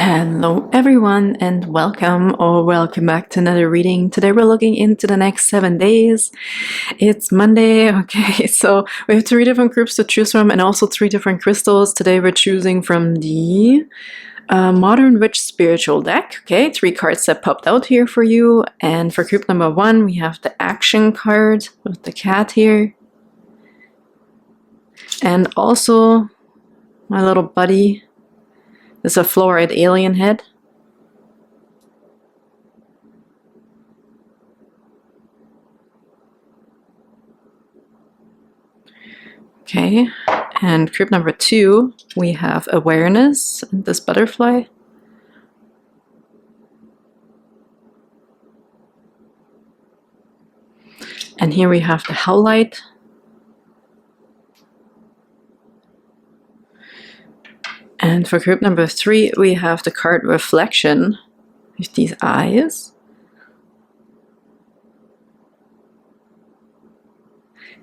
Hello everyone and welcome back to another reading. Today we're looking into the next 7 days. It's Monday, okay, so we have 3 different groups to choose from and also 3 different crystals. Today we're choosing from the Modern Witch Spiritual deck, okay, 3 cards that popped out here for you. And for group number 1 we have the Action card with the cat here. And also my little buddy. It's a fluorite alien head. Okay, and group number 2, we have awareness and this butterfly. And here we have the hell light. And for group number 3, we have the card reflection with these eyes.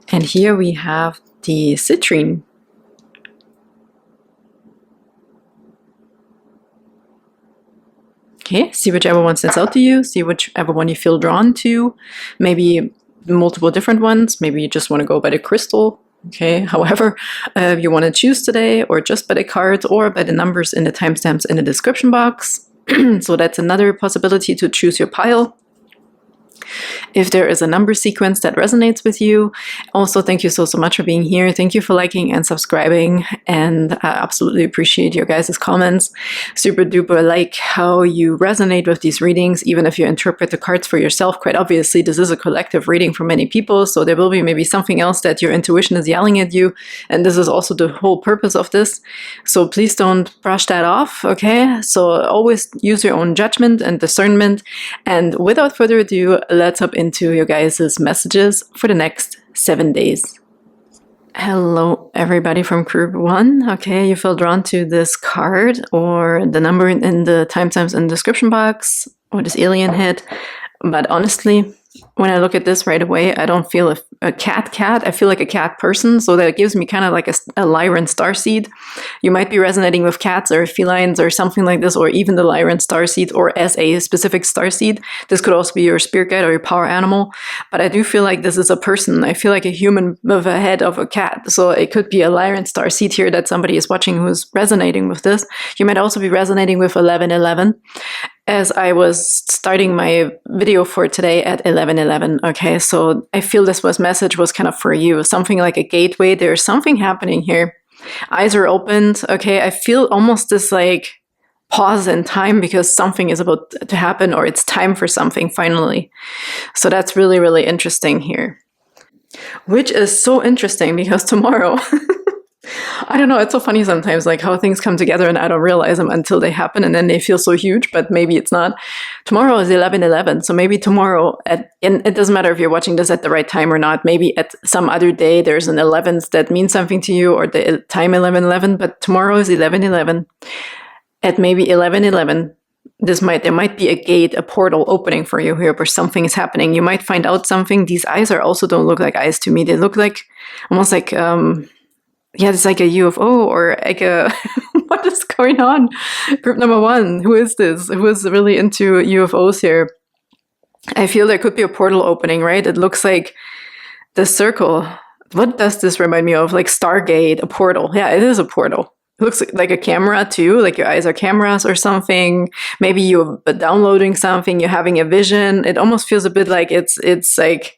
And here we have the citrine. Okay, see whichever one stands out to you, see whichever one you feel drawn to. Maybe multiple different ones, maybe you just want to go by the crystal. Okay, however you want to choose today, or just by the cards or by the numbers in the timestamps in the description box. So that's another possibility to choose your pile. If there is a number sequence that resonates with you. Also, thank you so much for being here. Thank you for liking and subscribing, and I absolutely appreciate your guys' comments. Super duper like how you resonate with these readings, even if you interpret the cards for yourself. Quite obviously, this is a collective reading for many people, so there will be maybe something else that your intuition is yelling at you, and this is also the whole purpose of this. So please don't brush that off, okay? So always use your own judgment and discernment, and without further ado, let's hop into your guys' messages for the next 7 days. Hello everybody from group 1. Okay, you feel drawn to this card or the number in the timestamps in the description box or this alien head. But honestly, when I look at this right away, I don't feel a cat. I feel like a cat person. So that gives me kind of like a Lyran starseed. You might be resonating with cats or felines or something like this, or even the Lyran starseed, or as a specific starseed. This could also be your spirit guide or your power animal. But I do feel like this is a person. I feel like a human with a head of a cat. So it could be a Lyran starseed here that somebody is watching who's resonating with this. You might also be resonating with 1111. As I was starting my video for today at 11:11, okay, so I feel this message was kind of for you, something like a gateway. There's something happening here. Eyes are opened, okay. I feel almost this like pause in time because something is about to happen, or it's time for something finally. So that's really, really interesting here. Which is so interesting because tomorrow, I don't know, it's so funny sometimes, like how things come together and I don't realize them until they happen, and then they feel so huge, but maybe it's not. Tomorrow is 11/11, so maybe tomorrow, and it doesn't matter if you're watching this at the right time or not, maybe at some other day there's an 11th that means something to you, or the time 11/11, but tomorrow is 11/11. At maybe 11/11, there might be a gate, a portal opening for you here where something is happening. You might find out something. These eyes also don't look like eyes to me. They look like, almost like, yeah, it's like a UFO or like a, what is going on? Group number 1, who is this? Who is really into UFOs here? I feel there could be a portal opening, right? It looks like the circle. What does this remind me of? Like Stargate, a portal. Yeah, it is a portal. It looks like a camera too, like your eyes are cameras or something. Maybe you're downloading something, you're having a vision. It almost feels a bit like it's like,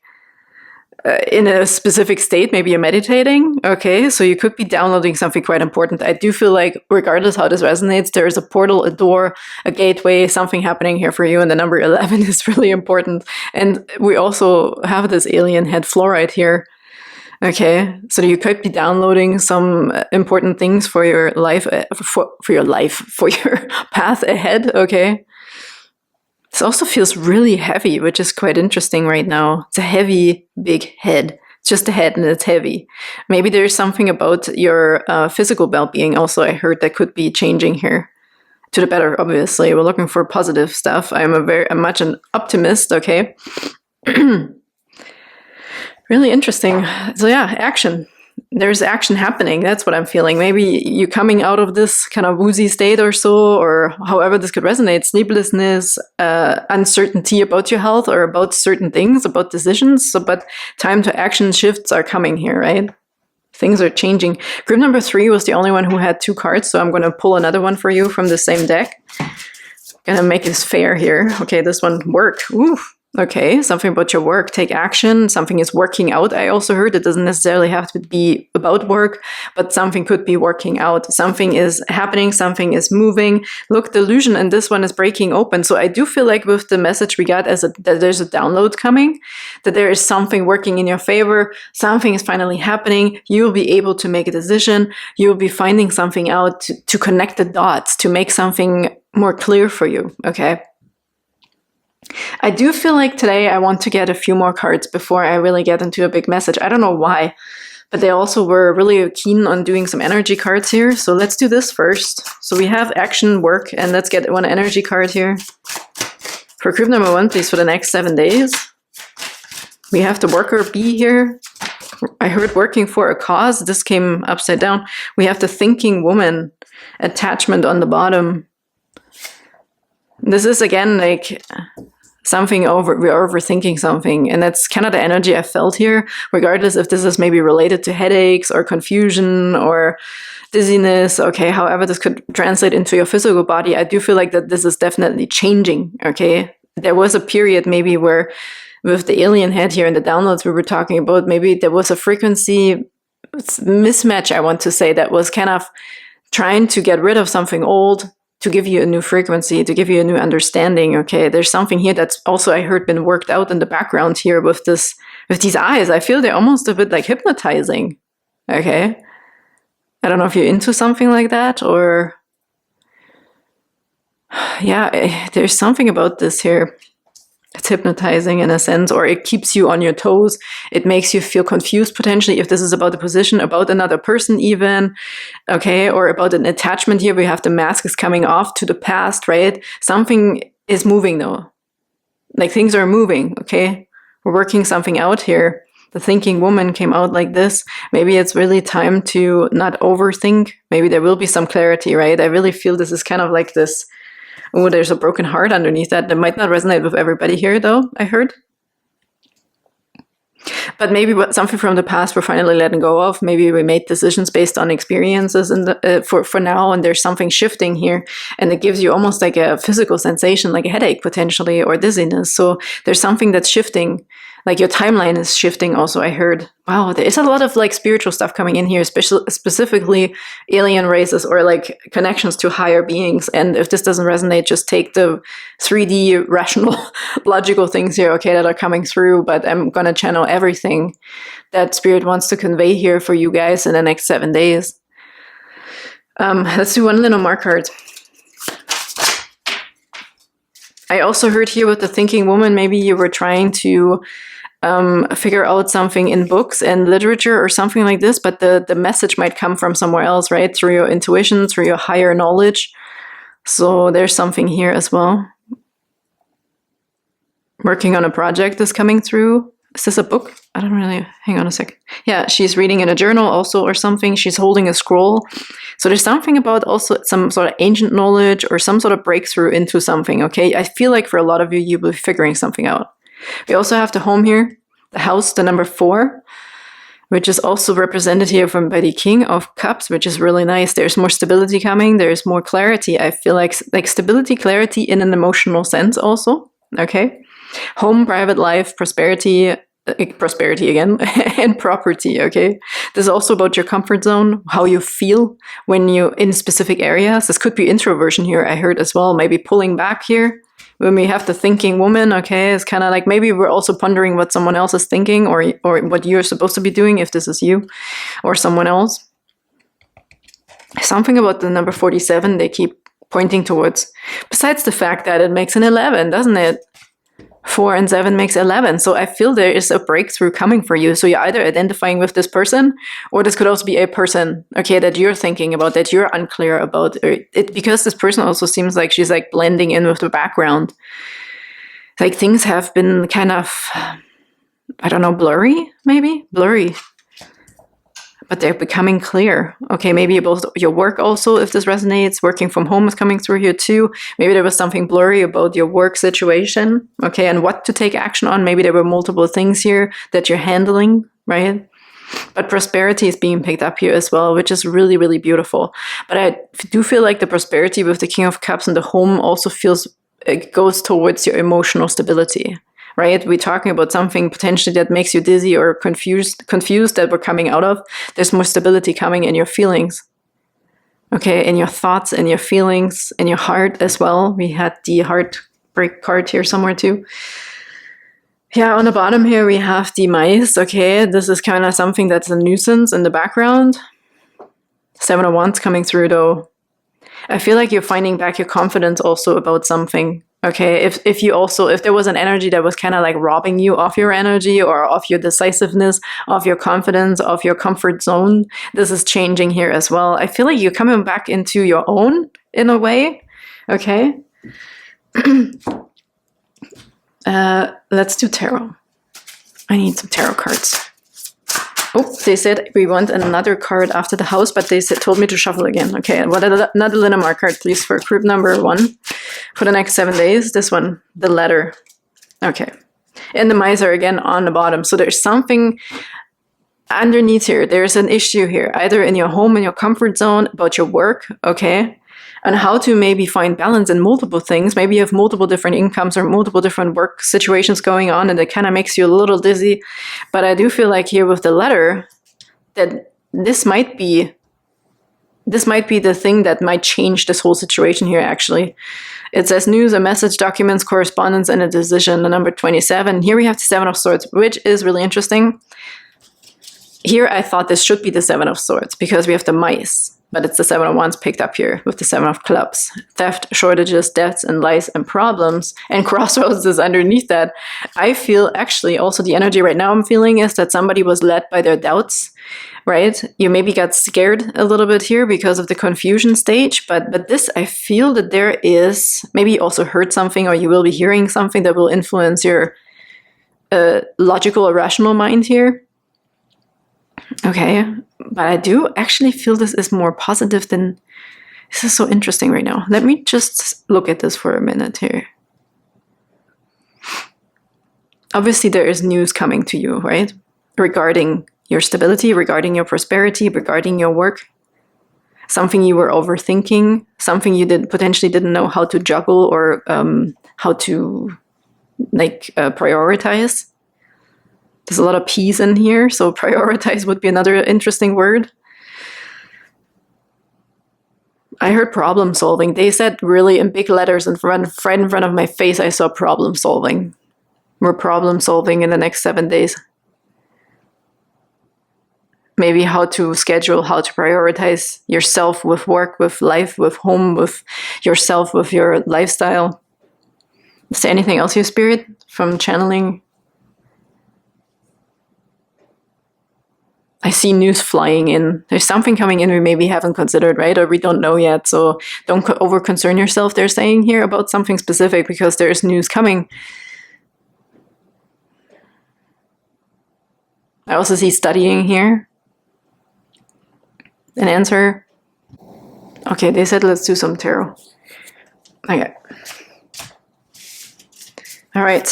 in a specific state, maybe you're meditating, okay, so you could be downloading something quite important. I do feel like regardless how this resonates, there is a portal, a door, a gateway, something happening here for you, and the number 11 is really important. And we also have this alien head fluorite here, okay, so you could be downloading some important things for your life, for your path ahead, okay. This also feels really heavy, which is quite interesting right now. It's a heavy, big head. It's just a head and it's heavy. Maybe there's something about your physical well-being also, I heard, that could be changing here. To the better, obviously. We're looking for positive stuff. I'm much an optimist, okay? Really interesting. So yeah, action. there's action happening. That's what I'm feeling. Maybe you coming out of this kind of woozy state or so, or however this could resonate, sleeplessness, uncertainty about your health or about certain things, about decisions. So, but time to action shifts are coming here, right? Things are changing. Group number 3 was the only one who had 2 cards, so I'm going to pull another one for you from the same deck. Gonna make this fair here. Okay, this one, work. Ooh. Okay, something about your work, take action, something is working out. I also heard it doesn't necessarily have to be about work, but something could be working out. Something is happening, something is moving. Look, the illusion in this one is breaking open. So I do feel like with the message we got that there's a download coming, that there is something working in your favor, something is finally happening, you'll be able to make a decision, you'll be finding something out to connect the dots, to make something more clear for you, okay? I do feel like today I want to get a few more cards before I really get into a big message. I don't know why, but they also were really keen on doing some energy cards here. So let's do this first. So we have action, work, and let's get one energy card here. For group number 1, please, for the next 7 days. We have the worker bee here. I heard working for a cause. This came upside down. We have the thinking woman, attachment on the bottom. This is again like something we're overthinking something, and that's kind of the energy I felt here, regardless if this is maybe related to headaches or confusion or dizziness, okay, however this could translate into your physical body. I do feel like that this is definitely changing, okay? There was a period maybe where with the alien head here and the downloads we were talking about, maybe there was a frequency mismatch, I want to say, that was kind of trying to get rid of something old to give you a new frequency, to give you a new understanding, okay? There's something here that's also, I heard, been worked out in the background here with these eyes. I feel they're almost a bit like hypnotizing, okay? I don't know if you're into something like that, or... yeah, there's something about this here. It's hypnotizing in a sense, or it keeps you on your toes. It makes you feel confused potentially if this is about a position, about another person even, okay, or about an attachment here. We have the mask is coming off to the past, right? Something is moving though. Like things are moving, okay? We're working something out here. The thinking woman came out like this. Maybe it's really time to not overthink. Maybe there will be some clarity, right? I really feel this is kind of like this. Oh, there's a broken heart underneath that. That might not resonate with everybody here, though, I heard. But maybe something from the past we're finally letting go of. Maybe we made decisions based on experiences for now, and there's something shifting here. And it gives you almost like a physical sensation, like a headache potentially, or dizziness. So there's something that's shifting. Like your timeline is shifting also, I heard. Wow, there is a lot of like spiritual stuff coming in here, specifically alien races or like connections to higher beings. And if this doesn't resonate, just take the 3D rational logical things here, okay, that are coming through. But I'm going to channel everything that spirit wants to convey here for you guys in the next 7 days. Let's do one Lenormand card. I also heard here with the thinking woman, maybe you were trying to figure out something in books and literature or something like this, but the message might come from somewhere else, right? Through your intuition, through your higher knowledge. So there's something here as well. Working on a project is coming through. Is this a book? I don't really, hang on a second. Yeah, she's reading in a journal also or something. She's holding a scroll. So there's something about also some sort of ancient knowledge or some sort of breakthrough into something, okay? I feel like for a lot of you, you'll be figuring something out. We also have the home here, the house, the number 4, which is also represented here by the King of Cups, which is really nice. There's more stability coming. There's more clarity. I feel like stability, clarity in an emotional sense also, okay? Home, private life, prosperity again, and property, okay? This is also about your comfort zone, how you feel when you're in specific areas. This could be introversion here, I heard as well, maybe pulling back here. When we have the thinking woman, okay, it's kind of like maybe we're also pondering what someone else is thinking or what you're supposed to be doing if this is you or someone else. Something about the number 47 they keep pointing towards, besides the fact that it makes an 11, doesn't it? 4 and 7 makes 11. So I feel there is a breakthrough coming for you. So you're either identifying with this person, or this could also be a person, okay, that you're thinking about, that you're unclear about. Because this person also seems like she's like blending in with the background. Like things have been kind of, I don't know, blurry, maybe? Blurry. but they're becoming clear. Okay, maybe about your work also, if this resonates. Working from home is coming through here too. Maybe there was something blurry about your work situation, okay, and what to take action on. Maybe there were multiple things here that you're handling, right? But prosperity is being picked up here as well, which is really, really beautiful. But I do feel like the prosperity with the King of Cups and the home also feels, it goes towards your emotional stability. Right? We're talking about something potentially that makes you dizzy or confused that we're coming out of. There's more stability coming in your feelings. Okay, in your thoughts, in your feelings, in your heart as well. We had the heartbreak card here somewhere too. Yeah, on the bottom here we have the mice. Okay, this is kind of something that's a nuisance in the background. 7 of Wands coming through though. I feel like you're finding back your confidence also about something. Okay, if there was an energy that was kind of like robbing you of your energy or of your decisiveness, of your confidence, of your comfort zone, this is changing here as well. I feel like you're coming back into your own in a way. Okay. Let's do tarot. I need some tarot cards. Oh, they said we want another card after the house, but they told me to shuffle again. Okay, what another Lenormand card, please, for group number 1 for the next 7 days. This one, the letter. Okay, and the mice are again on the bottom. So there's something underneath here. There's an issue here, either in your home, in your comfort zone, about your work. Okay, and how to maybe find balance in multiple things. Maybe you have multiple different incomes or multiple different work situations going on, and it kind of makes you a little dizzy. But I do feel like here with the letter that this might be the thing that might change this whole situation here, actually. It says news, a message, documents, correspondence, and a decision, the number 27. Here we have the 7 of Swords, which is really interesting. Here I thought this should be the 7 of Swords because we have the mice. But it's the 7 of Wands picked up here with the 7 of Clubs. Theft, shortages, debts, and lies and problems. And crossroads is underneath that. I feel actually also the energy right now I'm feeling is that somebody was led by their doubts, right? You maybe got scared a little bit here because of the confusion stage. But this, I feel that there is, maybe you also heard something or you will be hearing something that will influence your logical or rational mind here. Okay, but I do actually feel this is more positive than... This is so interesting right now. Let me just look at this for a minute here. Obviously, there is news coming to you, right? Regarding your stability, regarding your prosperity, regarding your work. Something you were overthinking, something you potentially didn't know how to juggle or how to prioritize. There's a lot of peace in here, so prioritize would be another interesting word. I heard problem solving. They said really in big letters in front of my face, I saw problem solving. We're problem solving in the next 7 days. Maybe how to schedule, how to prioritize yourself with work, with life, with home, with yourself, with your lifestyle. Is there anything else, your spirit, from channeling? I see news flying in. There's something coming in we maybe haven't considered, right? Or we don't know yet. So don't over-concern yourself, they're saying here, about something specific because there's news coming. I also see studying here. An answer. Okay, they said let's do some tarot. Okay. All right.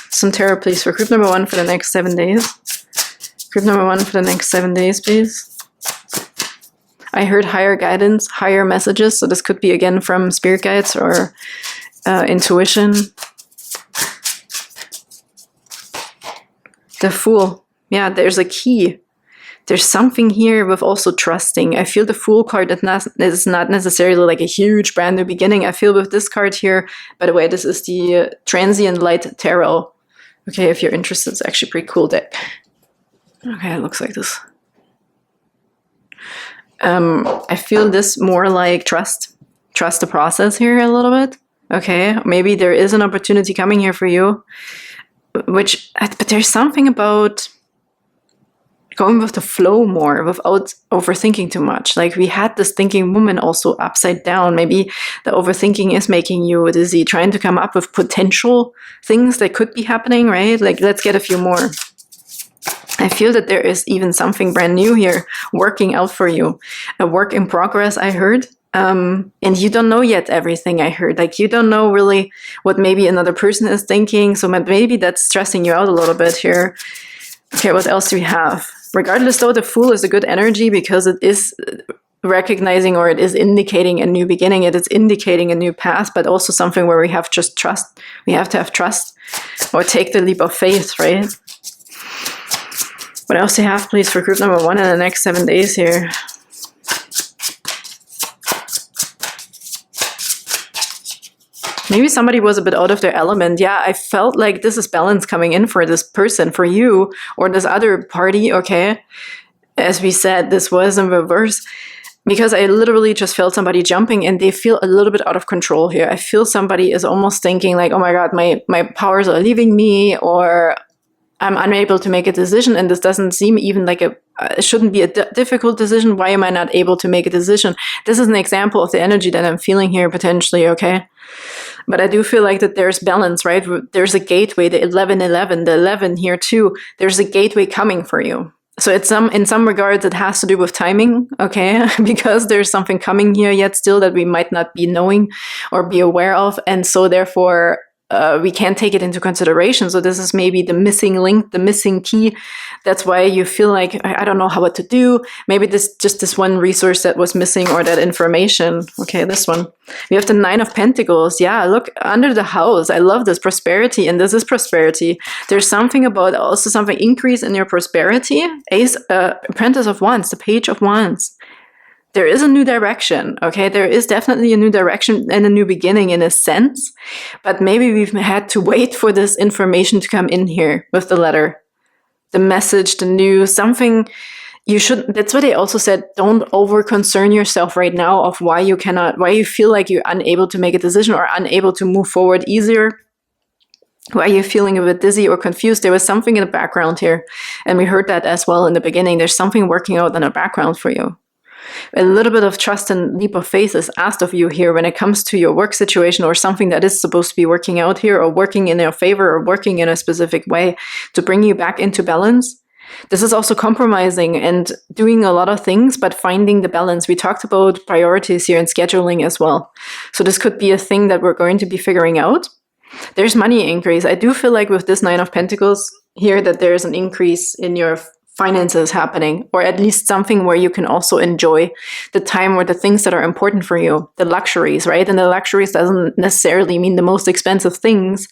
Some tarot, please, for group number 1 for the next 7 days. Group number 1 for the next 7 days, please. I heard higher guidance, higher messages. So this could be, again, from spirit guides or intuition. The Fool. Yeah, there's a key. There's something here with also trusting. I feel the Fool card is not necessarily like a huge brand new beginning. I feel with this card here, by the way, this is the Transient Light Tarot. Okay, if you're interested, it's actually a pretty cool deck. Okay, it looks like this. I feel this more like trust the process here a little bit. Okay, maybe there is an opportunity coming here for you, but there's something about going with the flow more without overthinking too much. Like we had this thinking woman also upside down. Maybe the overthinking is making you dizzy, trying to come up with potential things that could be happening, right? Like let's get a few more. I feel that there is even something brand new here working out for you. A work in progress, I heard. And you don't know yet everything, I heard. Like, you don't know really what maybe another person is thinking. So maybe that's stressing you out a little bit here. Okay, what else do we have? Regardless, though, the Fool is a good energy because it is recognizing, or it is indicating a new beginning. It is indicating a new path, but also something where we have just trust. We have to have trust or take the leap of faith, right? What else do you have, please, for group number 1 in the next 7 days here? Maybe somebody was a bit out of their element. Yeah, I felt like this is balance coming in for this person, for you, or this other party, okay? As we said, this was in reverse. Because I literally just felt somebody jumping and they feel a little bit out of control here. I feel somebody is almost thinking like, oh my God, my powers are leaving me, or I'm unable to make a decision, and this doesn't seem even like it shouldn't be a difficult decision. Why am I not able to make a decision? This is an example of the energy that I'm feeling here potentially, okay? But I do feel like that there's balance, right? There's a gateway, the 11-11, the 11 here too. There's a gateway coming for you. So in some regards, it has to do with timing, okay? Because there's something coming here yet still that we might not be knowing or be aware of. And so therefore, we can't take it into consideration. So this is maybe the missing link, the missing key. That's why you feel like, I don't know what to do. Maybe this one resource that was missing, or that information. Okay, this one. We have the 9 of Pentacles. Yeah, look, under the house. I love this prosperity, and this is prosperity. There's something about also something increase in your prosperity. Ace, Apprentice of Wands, the Page of Wands. There is a new direction, okay? There is definitely a new direction and a new beginning in a sense, but maybe we've had to wait for this information to come in here with the letter, the message, the news, something you should, that's what they also said, don't over concern yourself right now of why you feel like you're unable to make a decision or unable to move forward easier. Why you're feeling a bit dizzy or confused. There was something in the background here, and we heard that as well in the beginning. There's something working out in the background for you. A little bit of trust and leap of faith is asked of you here when it comes to your work situation, or something that is supposed to be working out here, or working in your favor, or working in a specific way to bring you back into balance. This is also compromising and doing a lot of things, but finding the balance. We talked about priorities here and scheduling as well. So this could be a thing that we're going to be figuring out. There's money increase. I do feel like with this 9 of Pentacles here that there's an increase in your finances happening, or at least something where you can also enjoy the time or the things that are important for you, the luxuries, right? And the luxuries doesn't necessarily mean the most expensive things.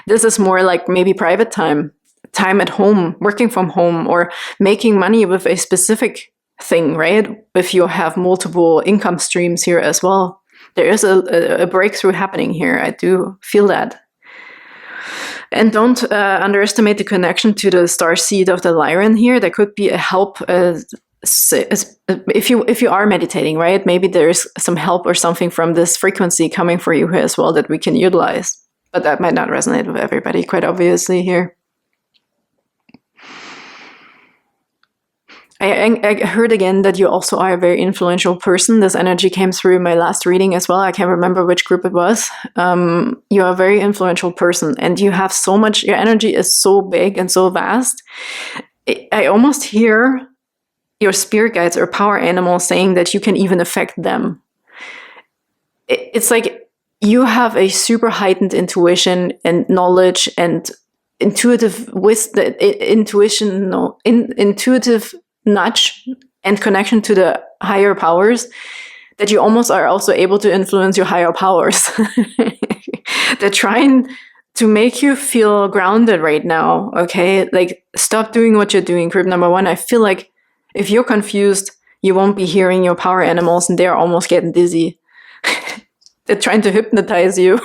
This is more like maybe private time at home, working from home, or making money with a specific thing, right? If you have multiple income streams here as well. There is a breakthrough happening here. I do feel that. And don't underestimate the connection to the starseed of the Lyran here. There could be a help if you are meditating, right? Maybe there's some help or something from this frequency coming for you here as well that we can utilize. But that might not resonate with everybody, quite obviously here. I heard again that you also are a very influential person. This energy came through my last reading as well. I can't remember which group it was. You are a very influential person, and you have so much, your energy is so big and so vast. I almost hear your spirit guides or power animals saying that you can even affect them. It's like you have a super heightened intuition and knowledge and intuitive wisdom, intuitive nudge and connection to the higher powers, that you almost are also able to influence your higher powers. They're trying to make you feel grounded right now, okay? Like, stop doing what you're doing. Group number 1, I feel like if you're confused, you won't be hearing your power animals, and they're almost getting dizzy. They're trying to hypnotize you.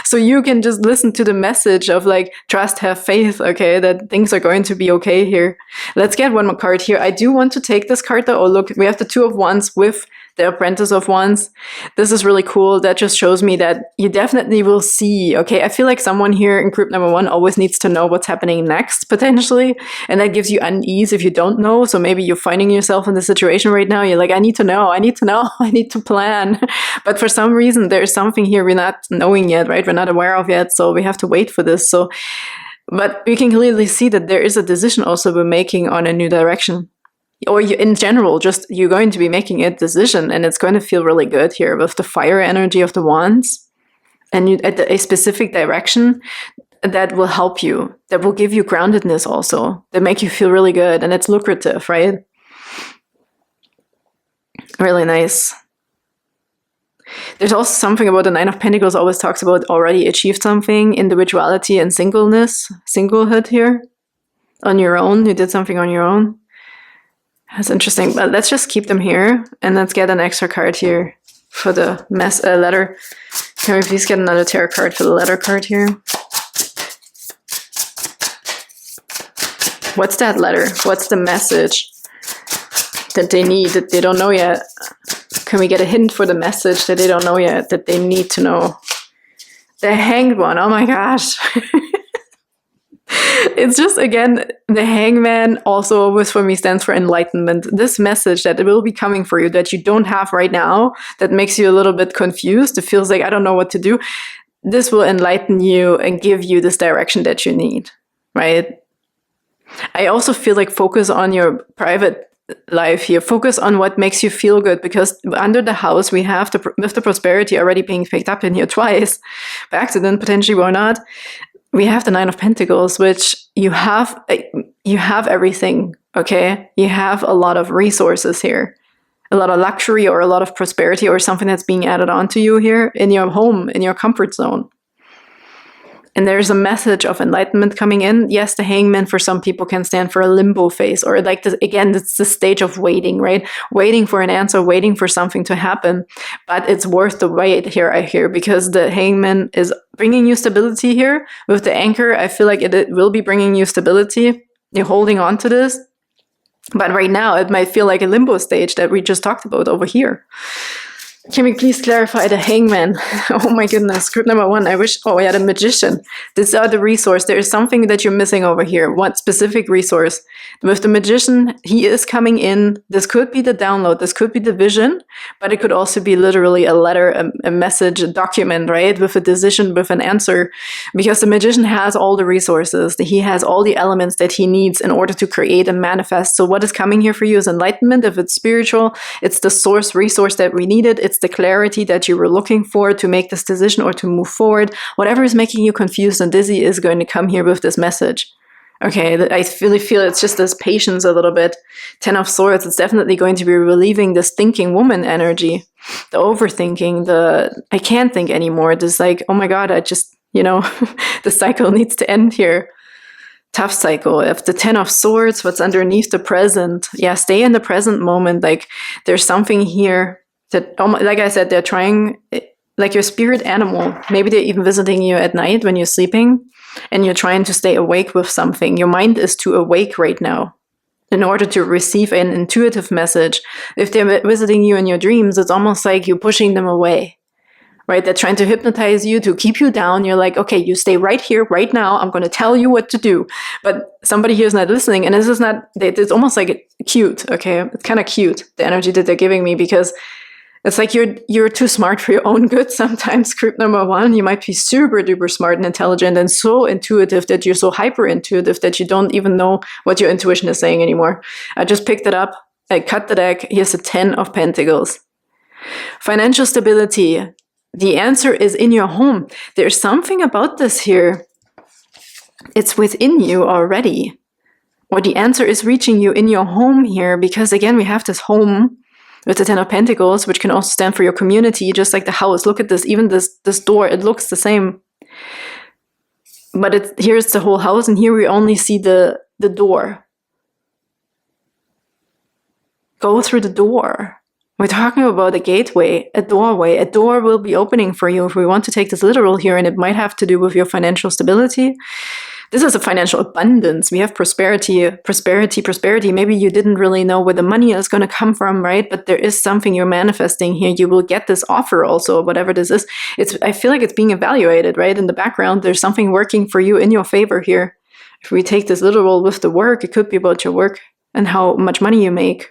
So you can just listen to the message of like, trust, have faith, okay, that things are going to be okay here. Let's get one more card here. I do want to take this card though. Oh, look, we have the 2 of Wands with the Apprentice of Wands. This is really cool. That just shows me that you definitely will see, okay? I feel like someone here in group number 1 always needs to know what's happening next, potentially. And that gives you unease if you don't know. So maybe you're finding yourself in the situation right now. You're like, I need to know, I need to plan. But for some reason, there's something here we're not knowing yet, right? We're not aware of yet. So we have to wait for this. So But you can clearly see that there is a decision also we're making on a new direction. Or in general, just you're going to be making a decision, and it's going to feel really good here with the fire energy of the wands, and you, at a specific direction that will help you, that will give you groundedness also, that make you feel really good, and it's lucrative, right? Really nice. There's also something about the Nine of Pentacles always talks about already achieved something, individuality and singleness, singlehood here. On your own, you did something on your own. That's interesting, but let's just keep them here, and let's get an extra card here for the letter. Can we please get another tarot card for the letter card here? What's that letter? What's the message that they need, that they don't know yet? Can we get a hint for the message that they don't know yet, that they need to know? The Hanged One, oh my gosh. It's just, again, the Hangman also always for me stands for enlightenment. This message that will be coming for you that you don't have right now, that makes you a little bit confused. It feels like, I don't know what to do. This will enlighten you and give you this direction that you need, right? I also feel like focus on your private life here. Focus on what makes you feel good, because under the house we have with the prosperity already being picked up in here twice by accident, potentially or not. We have the Nine of Pentacles, which you have everything, okay? You have a lot of resources here, a lot of luxury or a lot of prosperity or something that's being added onto you here in your home, in your comfort zone. And there's a message of enlightenment coming in. Yes, the Hangman for some people can stand for a limbo phase, or like this, again, it's the stage of waiting, right? Waiting for an answer, waiting for something to happen. But it's worth the wait here, I hear, because the Hangman is bringing you stability here. With the Anchor, I feel like it will be bringing you stability. You're holding on to this. But right now, it might feel like a limbo stage that we just talked about over here. Can we please clarify the Hangman? Oh my goodness, group number one, I wish, oh yeah, the Magician. These are the resource. There is something that you're missing over here. One specific resource. With the Magician, he is coming in. This could be the download. This could be the vision, but it could also be literally a letter, a message, a document, right? With a decision, with an answer. Because the Magician has all the resources. He has all the elements that he needs in order to create and manifest. So what is coming here for you is enlightenment. If it's spiritual, it's the source resource that we needed. It's the clarity that you were looking for to make this decision or to move forward. Whatever is making you confused and dizzy is going to come here with this message. Okay, I really feel it's just this patience a little bit. Ten of Swords, it's definitely going to be relieving this thinking woman energy. The overthinking, the I can't think anymore. This like, oh my God, I just, the cycle needs to end here. Tough cycle. If the Ten of Swords, what's underneath the present? Yeah, stay in the present moment. Like there's something here that, like I said, they're trying, like your spirit animal, maybe they're even visiting you at night when you're sleeping and you're trying to stay awake with something. Your mind is too awake right now in order to receive an intuitive message. If they're visiting you in your dreams, it's almost like you're pushing them away, right? They're trying to hypnotize you, to keep you down. You're like, okay, you stay right here, right now. I'm going to tell you what to do. But somebody here is not listening. And this is not, it's almost like cute, okay? It's kind of cute, the energy that they're giving me, because it's like you're too smart for your own good sometimes, group number one. You might be super duper smart and intelligent and so intuitive that you're so hyper intuitive that you don't even know what your intuition is saying anymore. I just picked it up. I cut the deck. Here's a 10 of Pentacles. Financial stability. The answer is in your home. There's something about this here. It's within you already. Or the answer is reaching you in your home here, because again, we have this home with the Ten of Pentacles, which can also stand for your community, just like the house. Look at this, even this door, it looks the same. But here's the whole house, and here we only see the door. Go through the door. We're talking about a gateway, a doorway. A door will be opening for you if we want to take this literal here, and it might have to do with your financial stability. This is a financial abundance. We have prosperity. Maybe you didn't really know where the money is going to come from, right? But there is something you're manifesting here. You will get this offer also, whatever this is. I feel like it's being evaluated, right? In the background, there's something working for you in your favor here. If we take this literal with the work, it could be about your work and how much money you make,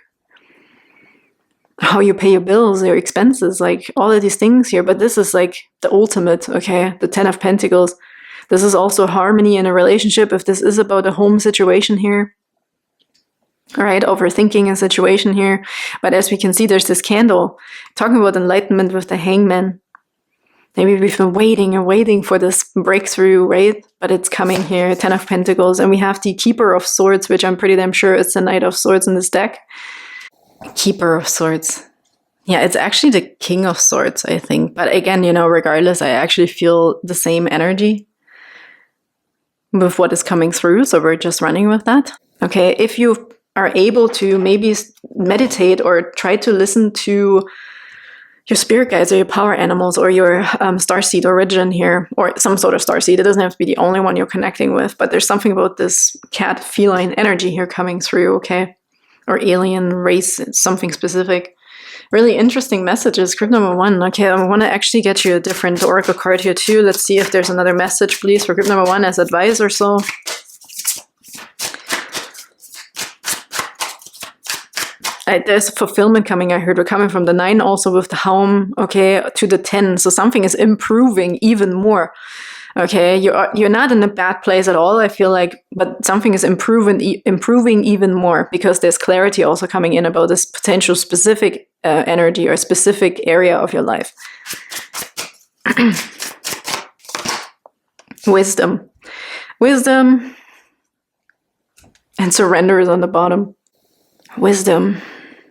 how you pay your bills, your expenses, like all of these things here. But this is like the ultimate, okay? The Ten of Pentacles. This is also harmony in a relationship if this is about a home situation here. All right, overthinking a situation here. But as we can see, there's this candle talking about enlightenment with the Hangman. Maybe we've been waiting and waiting for this breakthrough, right? But it's coming here, 10 of Pentacles. And we have the Keeper of Swords, which I'm pretty damn sure it's the Knight of Swords in this deck. Keeper of Swords. Yeah, it's actually the King of Swords, I think. But again, you know, regardless, I actually feel the same energy with what is coming through. So we're just running with that. Okay, if you are able to maybe meditate or try to listen to your spirit guides or your power animals or your starseed origin here, or some sort of starseed. It doesn't have to be the only one you're connecting with, but there's something about this cat feline energy here coming through, okay? Or alien race, something specific. Really interesting messages. Group number 1. Okay, I want to actually get you a different oracle card here too. Let's see if there's another message, please, for group number 1 as advice or so. There's fulfillment coming, I heard. We're coming from the 9 also with the home, okay, to the 10. So something is improving even more. Okay, you're not in a bad place at all, I feel like, but something is improving even more because there's clarity also coming in about this potential specific energy or specific area of your life. Wisdom. Wisdom and surrender is on the bottom. Wisdom.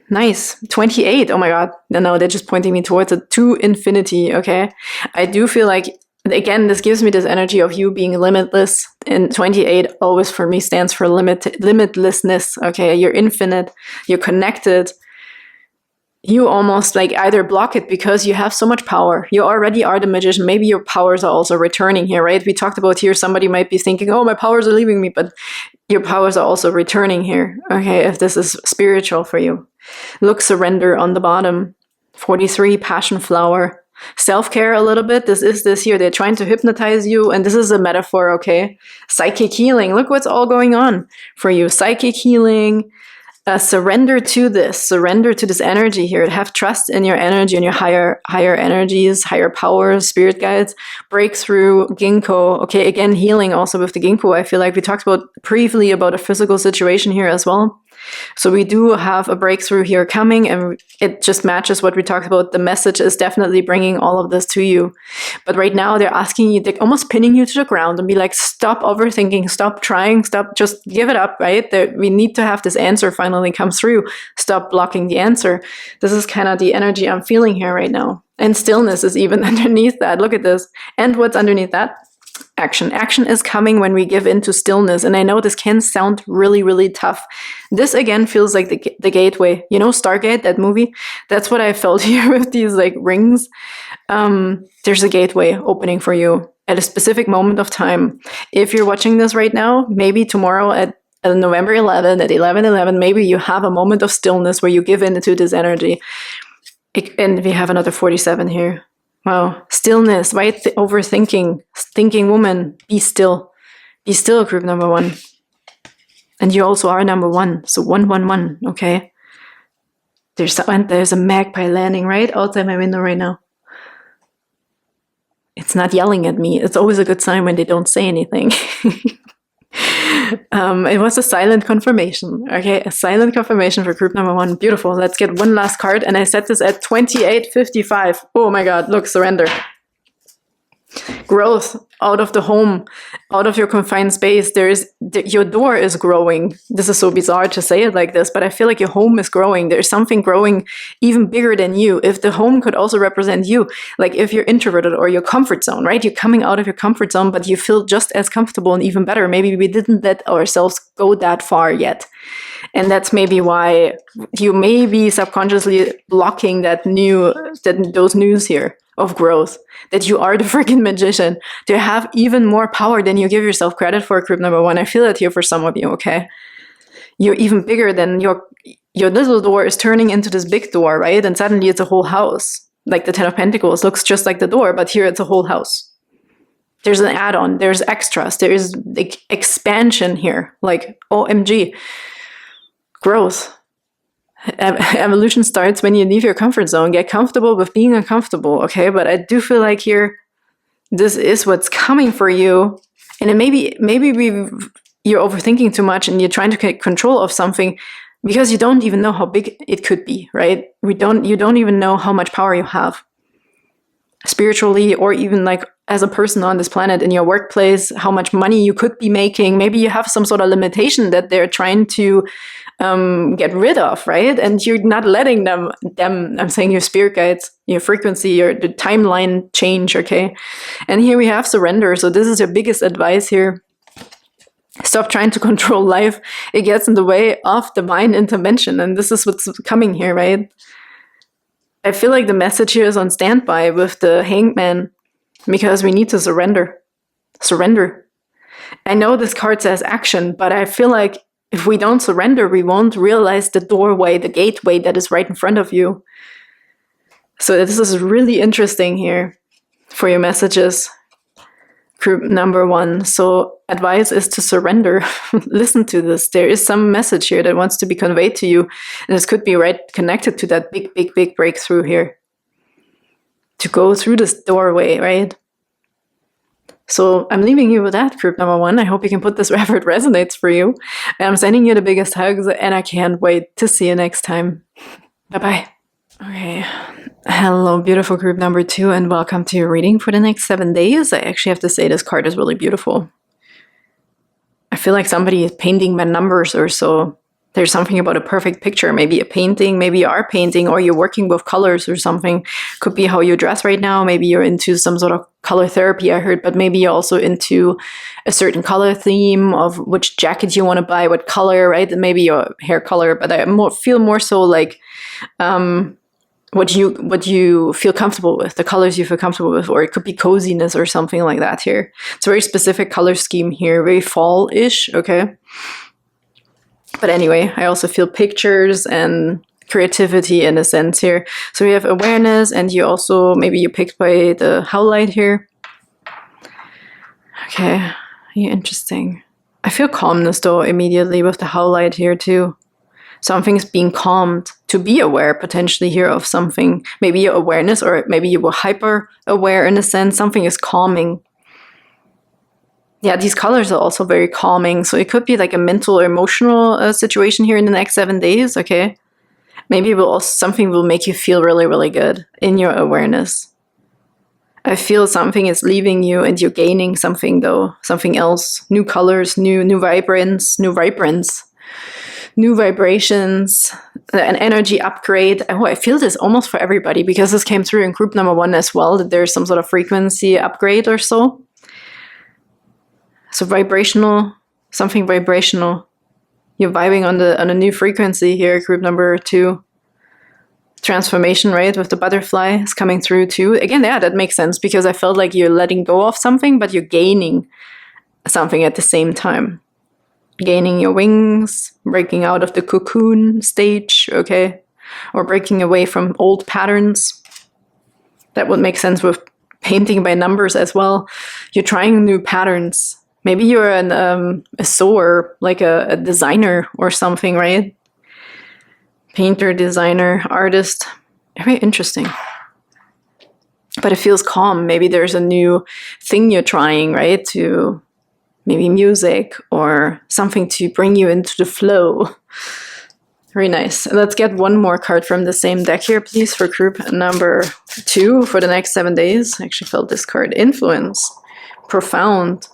Nice. 28. Oh my god. No, they're just pointing me towards it. To infinity, okay? I do feel like, again, this gives me this energy of you being limitless. And 28 always for me stands for limitlessness, okay? You're infinite. You're connected. You almost like either block it because you have so much power. You already are the magician. Maybe your powers are also returning here, right? We talked about here, somebody might be thinking, oh, my powers are leaving me, but your powers are also returning here, okay, if this is spiritual for you. Look, surrender on the bottom. 43, passion flower. Self-care a little bit. This is this here. They're trying to hypnotize you, and this is a metaphor, okay? Psychic healing. Look what's all going on for you. Psychic healing. Surrender to this. Surrender to this energy here. Have trust in your energy and your higher energies, higher powers, spirit guides. Breakthrough, ginkgo. Okay, again, healing also with the ginkgo. I feel like we talked about briefly about a physical situation here as well. So we do have a breakthrough here coming, and it just matches what we talked about. The message is definitely bringing all of this to you. But right now they're asking you, they're almost pinning you to the ground and be like, stop overthinking, stop trying, stop, just give it up, right? We need to have this answer finally come through. Stop blocking the answer. This is kind of the energy I'm feeling here right now. And stillness is even underneath that. Look at this. And what's underneath that? Action. Action is coming when we give into stillness. And I know this can sound really, really tough. This again feels like the gateway. You know, Stargate, that movie? That's what I felt here with these like rings. There's a gateway opening for you at a specific moment of time. If you're watching this right now, maybe tomorrow at November 11 at 11:11, maybe you have a moment of stillness where you give into this energy. And we have another 47 here. Wow. Stillness, right? Overthinking. Thinking woman, be still. Be still, group number 1. And you also are number 1. So 111, okay? There's a magpie landing right outside my window right now. It's not yelling at me. It's always a good sign when they don't say anything. It was a silent confirmation. Okay, a silent confirmation for group number 1. Beautiful. Let's get one last card. And I set this at 2855. Oh my god, look, surrender. Growth out of the home, out of your confined space. Your door is growing. This is so bizarre to say it like this, but I feel like your home is growing. There's something growing even bigger than you. If the home could also represent you, like if you're introverted or your comfort zone, right? You're coming out of your comfort zone, but you feel just as comfortable and even better. Maybe we didn't let ourselves go that far yet. And that's maybe why you may be subconsciously blocking those news here of growth, that you are the freaking magician, to have even more power than you give yourself credit for, group number 1. I feel it here for some of you, okay? You're even bigger than your little door is turning into this big door, right? And suddenly it's a whole house. Like the 10 of Pentacles looks just like the door, but here it's a whole house. There's an add-on, there's extras, there is like expansion here, like OMG. Growth. Evolution starts when you leave your comfort zone. Get comfortable with being uncomfortable, okay? But I do feel like here, this is what's coming for you. And then maybe you're overthinking too much and you're trying to take control of something because you don't even know how big it could be, right? You don't even know how much power you have spiritually, or even like as a person on this planet in your workplace, how much money you could be making. Maybe you have some sort of limitation that they're trying to get rid of, right? And you're not letting them, I'm saying your spirit guides, your frequency, the timeline change, okay? And here we have surrender. So this is your biggest advice here. Stop trying to control life. It gets in the way of divine intervention. And this is what's coming here, right? I feel like the message here is on standby with the hangman, because we need to surrender. Surrender. I know this card says action, but I feel like if we don't surrender, we won't realize the doorway, the gateway that is right in front of you. So this is really interesting here for your messages. Group number 1. So advice is to surrender. Listen to this. There is some message here that wants to be conveyed to you. And this could be right connected to that big breakthrough here. To go through this doorway, right? So I'm leaving you with that, group number 1. I hope you can put this wherever it resonates for you. And I'm sending you the biggest hugs, and I can't wait to see you next time. Bye-bye. Okay. Hello, beautiful group number 2, and welcome to your reading for the next 7 days. I actually have to say this card is really beautiful. I feel like somebody is painting by numbers or so. There's something about a perfect picture, maybe a painting, maybe you are painting, or you're working with colors or something. Could be how you dress right now. Maybe you're into some sort of color therapy, I heard, but maybe you're also into a certain color theme of which jacket you want to buy, what color, right? And maybe your hair color, but I feel more so like what you feel comfortable with, the colors you feel comfortable with, or it could be coziness or something like that here. It's a very specific color scheme here, very fall-ish, okay? But anyway, I also feel pictures and creativity in a sense here. So we have awareness, and you also, maybe you picked by the howlite here. Okay, yeah, interesting. I feel calmness though immediately with the howlite here too. Something's being calmed, to be aware potentially here of something. Maybe your awareness, or maybe you were hyper aware in a sense. Something is calming. Yeah, these colors are also very calming. So it could be like a mental or emotional situation here in the next 7 days, okay? Maybe something will make you feel really, really good in your awareness. I feel something is leaving you and you're gaining something though, something else. New colors, new vibrance, new vibrations, an energy upgrade. Oh, I feel this almost for everybody because this came through in group number 1 as well, that there's some sort of frequency upgrade or so. So vibrational, something vibrational. You're vibing on a new frequency here, group number 2. Transformation, right, with the butterfly is coming through too. Again, yeah, that makes sense because I felt like you're letting go of something, but you're gaining something at the same time. Gaining your wings, breaking out of the cocoon stage, okay? Or breaking away from old patterns. That would make sense with painting by numbers as well. You're trying new patterns. Maybe you're a sewer, like a designer or something, right? Painter, designer, artist. Very interesting. But it feels calm. Maybe there's a new thing you're trying, right? To maybe music or something to bring you into the flow. Very nice. Let's get one more card from the same deck here, please, for group number 2 for the next 7 days. I actually felt this card. Influence. Profound.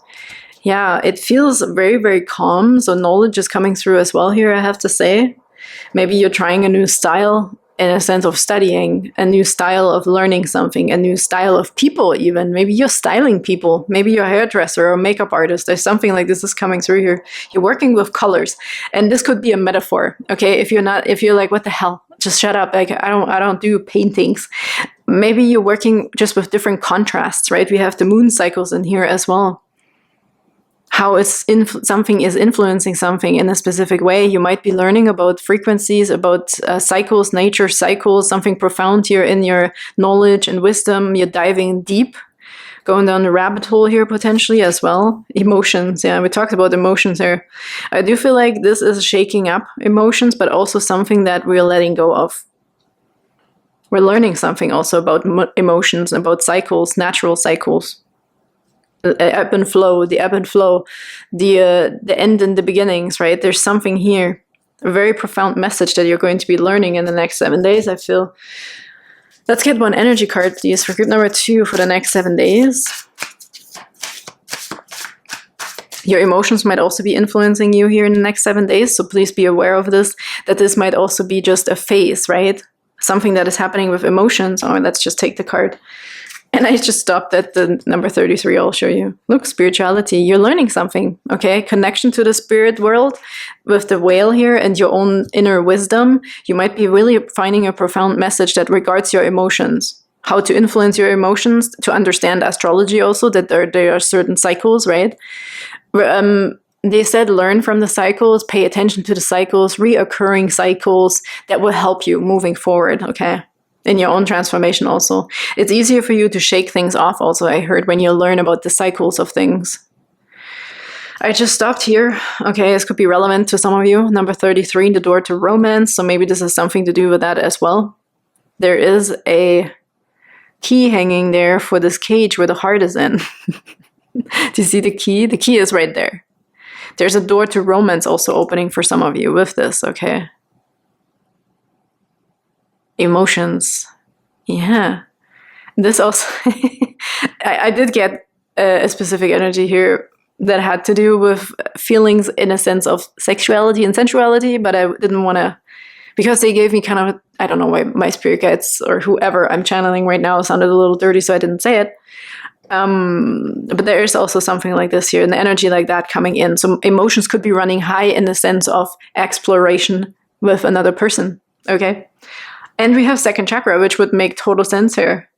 Yeah, it feels very, very calm. So knowledge is coming through as well here, I have to say. Maybe you're trying a new style in a sense of studying, a new style of learning something, a new style of people even. Maybe you're styling people. Maybe you're a hairdresser or a makeup artist. There's something like this is coming through here. You're working with colors. And this could be a metaphor, okay? If you're like, what the hell? Just shut up. Like, I don't do paintings. Maybe you're working just with different contrasts, right? We have the moon cycles in here as well. How something is influencing something in a specific way. You might be learning about frequencies, about cycles, nature cycles, something profound here in your knowledge and wisdom. You're diving deep, going down the rabbit hole here potentially as well. Emotions, yeah, we talked about emotions here. I do feel like this is shaking up emotions, but also something that we're letting go of. We're learning something also about emotions, about cycles, natural cycles. ebb and flow, the ebb and flow, the end and the beginnings, right? There's something here, a very profound message that you're going to be learning in the next 7 days, I feel. Let's get one energy card, please, for group number 2 for the next 7 days. Your emotions might also be influencing you here in the next 7 days, so please be aware of this, that this might also be just a phase, right? Something that is happening with emotions. Oh, let's just take the card. And I just stopped at the number 33, I'll show you. Look, spirituality, you're learning something, okay? Connection to the spirit world with the whale here and your own inner wisdom. You might be really finding a profound message that regards your emotions. How to influence your emotions, to understand astrology also, that there are certain cycles, right? They said learn from the cycles, pay attention to the cycles, reoccurring cycles that will help you moving forward, okay? In your own transformation also. It's easier for you to shake things off also, I heard, when you learn about the cycles of things. I just stopped here. Okay, this could be relevant to some of you. Number 33, the door to romance. So maybe this has something to do with that as well. There is a key hanging there for this cage where the heart is in. Do you see the key? The key is right there. There's a door to romance also opening for some of you with this, okay? Emotions. Yeah. This also, I did get a specific energy here that had to do with feelings in a sense of sexuality and sensuality, but I didn't want to, because they gave me kind of, I don't know why my spirit guides or whoever I'm channeling right now sounded a little dirty, so I didn't say it. But there is also something like this here, an energy like that coming in. So emotions could be running high in the sense of exploration with another person, okay? And we have second chakra, which would make total sense here.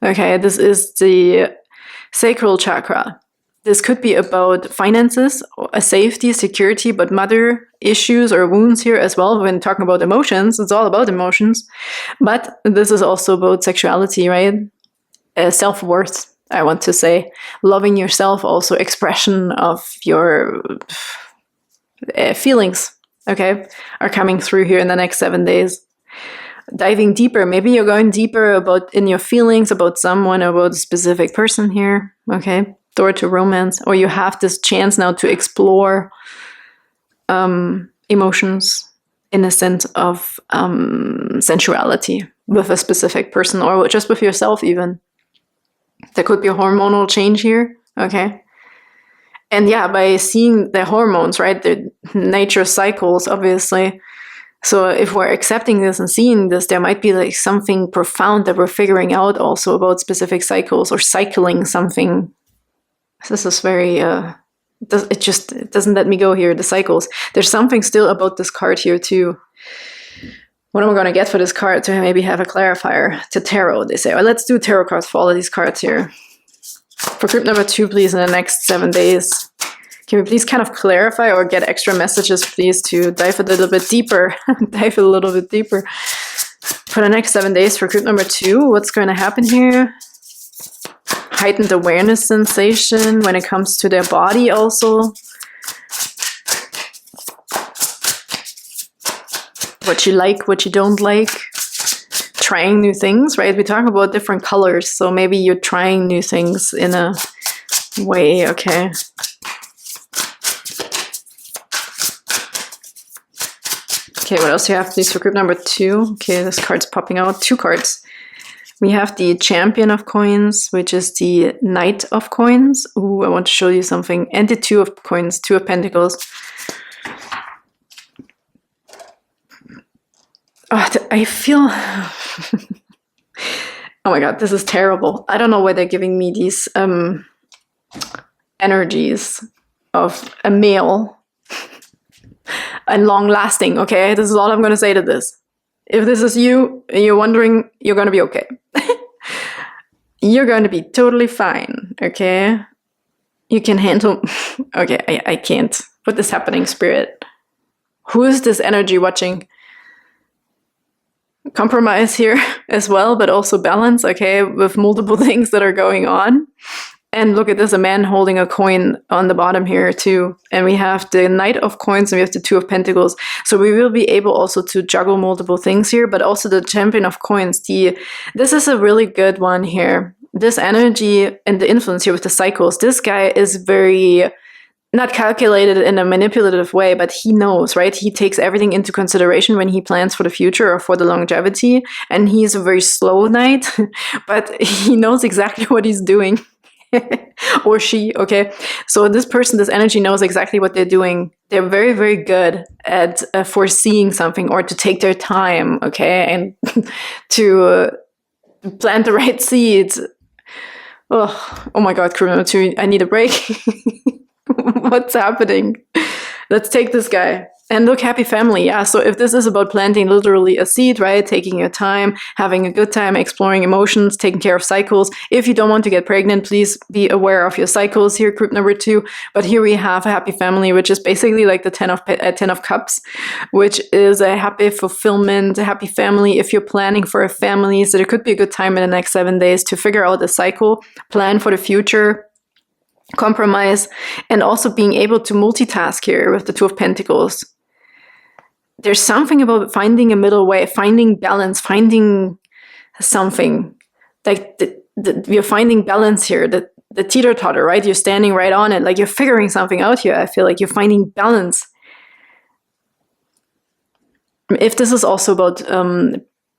Okay, this is the sacral chakra. This could be about finances, a safety, security, but mother issues or wounds here as well. When talking about emotions, it's all about emotions. But this is also about sexuality, right? Self-worth, I want to say. Loving yourself, also expression of your feelings, okay, are coming through here in the next 7 days. Diving deeper, maybe you're going deeper about in your feelings about someone, about a specific person here, okay? Door to romance, or you have this chance now to explore emotions in a sense of sensuality with a specific person or just with yourself even. There could be a hormonal change here, okay? And yeah, by seeing the hormones, right, the nature cycles, obviously. So if we're accepting this and seeing this, there might be like something profound that we're figuring out also about specific cycles or cycling something. This is very, it doesn't let me go here, the cycles. There's something still about this card here too. What am I going to get for this card to maybe have a clarifier to tarot, they say. Well, let's do tarot cards for all of these cards here. For group number 2, please, in the next 7 days. Can we please kind of clarify or get extra messages, please, to dive a little bit deeper? Dive a little bit deeper. For the next 7 days for group number 2, what's going to happen here? Heightened awareness sensation when it comes to their body also. What you like, what you don't like. Trying new things, right? We talk about different colors, so maybe you're trying new things in a way, okay? Okay, what else do you have, please, for group number 2? Okay, this card's popping out. 2 cards. We have the Champion of Coins, which is the Knight of Coins. Ooh, I want to show you something. And the 2 of Coins, 2 of Pentacles. Oh, I feel... oh my god, this is terrible. I don't know why they're giving me these energies of a male and long-lasting, okay? This is all I'm going to say to this. If this is you, and you're wondering, you're going to be okay. You're going to be totally fine, okay? You can handle... okay, I can't. What is happening, Spirit? Who is this energy watching? Compromise here as well, but also balance, okay, with multiple things that are going on. And look at this, a man holding a coin on the bottom here too. And we have the Knight of Coins and we have the 2 of Pentacles. So we will be able also to juggle multiple things here, but also the Champion of Coins. This is a really good one here. this energy and the influence here with the cycles, this guy is very not calculated in a manipulative way, but he knows, right? He takes everything into consideration when he plans for the future or for the longevity. And he's a very slow knight, but he knows exactly what he's doing. Or she, okay? So this person, this energy knows exactly what they're doing. They're very, very good at foreseeing something or to take their time, okay? And to plant the right seeds. Oh my God, crew number 2, I need a break. What's happening? Let's take this guy. And look, happy family. Yeah, so if this is about planting literally a seed, right? Taking your time, having a good time, exploring emotions, taking care of cycles. If you don't want to get pregnant, please be aware of your cycles here, group number 2. But here we have a happy family, which is basically like the 10 of Cups, which is a happy fulfillment, a happy family. If you're planning for a family, so there could be a good time in the next 7 days to figure out the cycle, plan for the future, compromise, and also being able to multitask here with the 2 of Pentacles. There's something about finding a middle way, finding balance, finding something. Like you're finding balance here, the teeter-totter, right? You're standing right on it, like you're figuring something out here. I feel like you're finding balance. If this is also about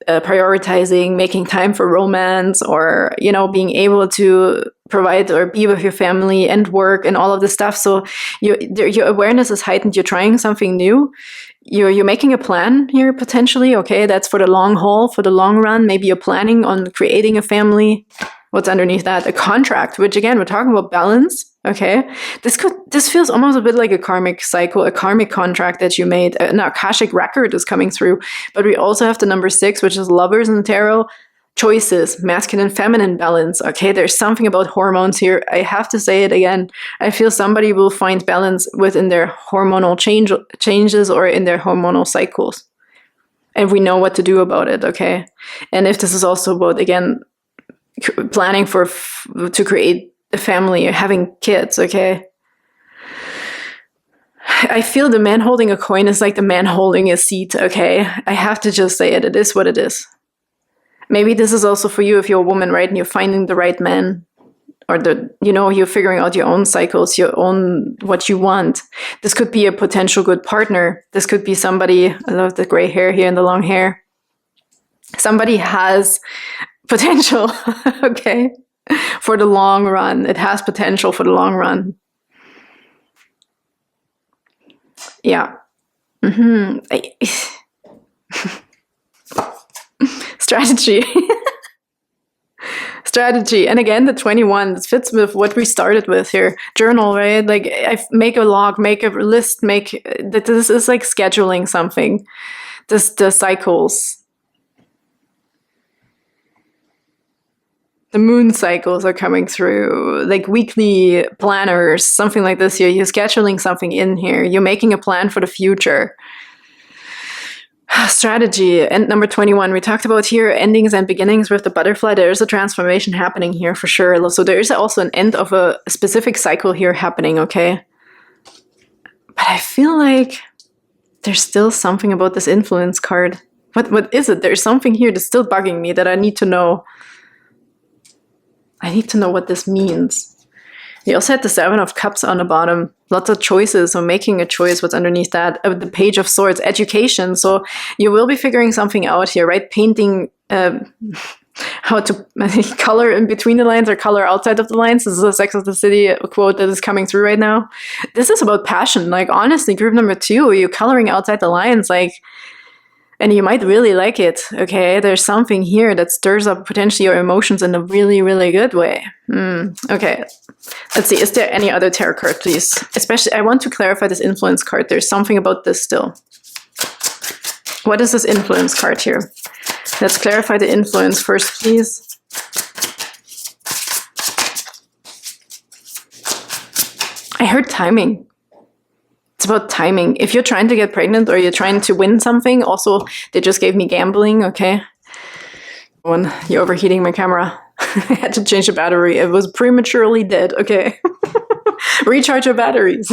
prioritizing, making time for romance, or, you know, being able to provide or be with your family and work and all of this stuff. So your awareness is heightened. You're trying something new. You're making a plan here potentially. Okay, that's for the long haul, for the long run. Maybe you're planning on creating a family. What's underneath that? A contract, which again, we're talking about balance. Okay, this feels almost a bit like a karmic cycle, a karmic contract that you made. An Akashic record is coming through. But we also have the number 6, which is lovers in the tarot. Choices, masculine, feminine balance. Okay, there's something about hormones here. I have to say it again. I feel somebody will find balance within their hormonal changes or in their hormonal cycles. And we know what to do about it, okay? And if this is also about, again, planning to create a family or having kids, okay? I feel the man holding a coin is like the man holding a seat, okay? I have to just say it. It is what it is. Maybe this is also for you if you're a woman, right? And you're finding the right man, or you're figuring out your own cycles, your own, what you want. This could be a potential good partner. This could be somebody, I love the gray hair here and the long hair. Somebody has potential, okay, for the long run. It has potential for the long run. Yeah. Strategy. Strategy. And again, the 21, this fits with what we started with here. Journal, right? Like, make a log, make a list, this is like scheduling something. The cycles. The moon cycles are coming through, like weekly planners, something like this here. You're scheduling something in here. You're making a plan for the future. Strategy. And number 21, we talked about here endings and beginnings with the butterfly. There is a transformation happening here for sure. So there is also an end of a specific cycle here happening, okay? But I feel like there's still something about this influence card. What is it? There's something here that's still bugging me that I need to know. I need to know what this means. You also had the 7 of Cups on the bottom. Lots of choices, so making a choice. What's underneath that? The Page of Swords, education. So you will be figuring something out here, right? Painting, how to color in between the lines or color outside of the lines. This is a Sex of the City quote that is coming through right now. This is about passion. Like, honestly, group number 2, you're coloring outside the lines, like, and you might really like it, okay? There's something here that stirs up potentially your emotions in a really, really good way. Okay, let's see. Is there any other tarot card, please? Especially, I want to clarify this influence card. There's something about this still. What is this influence card here? Let's clarify the influence first, please. I heard timing. It's about timing. If you're trying to get pregnant or you're trying to win something, also, they just gave me gambling, okay? When you're overheating my camera, I had to change the battery. It was prematurely dead, okay? Recharge your batteries.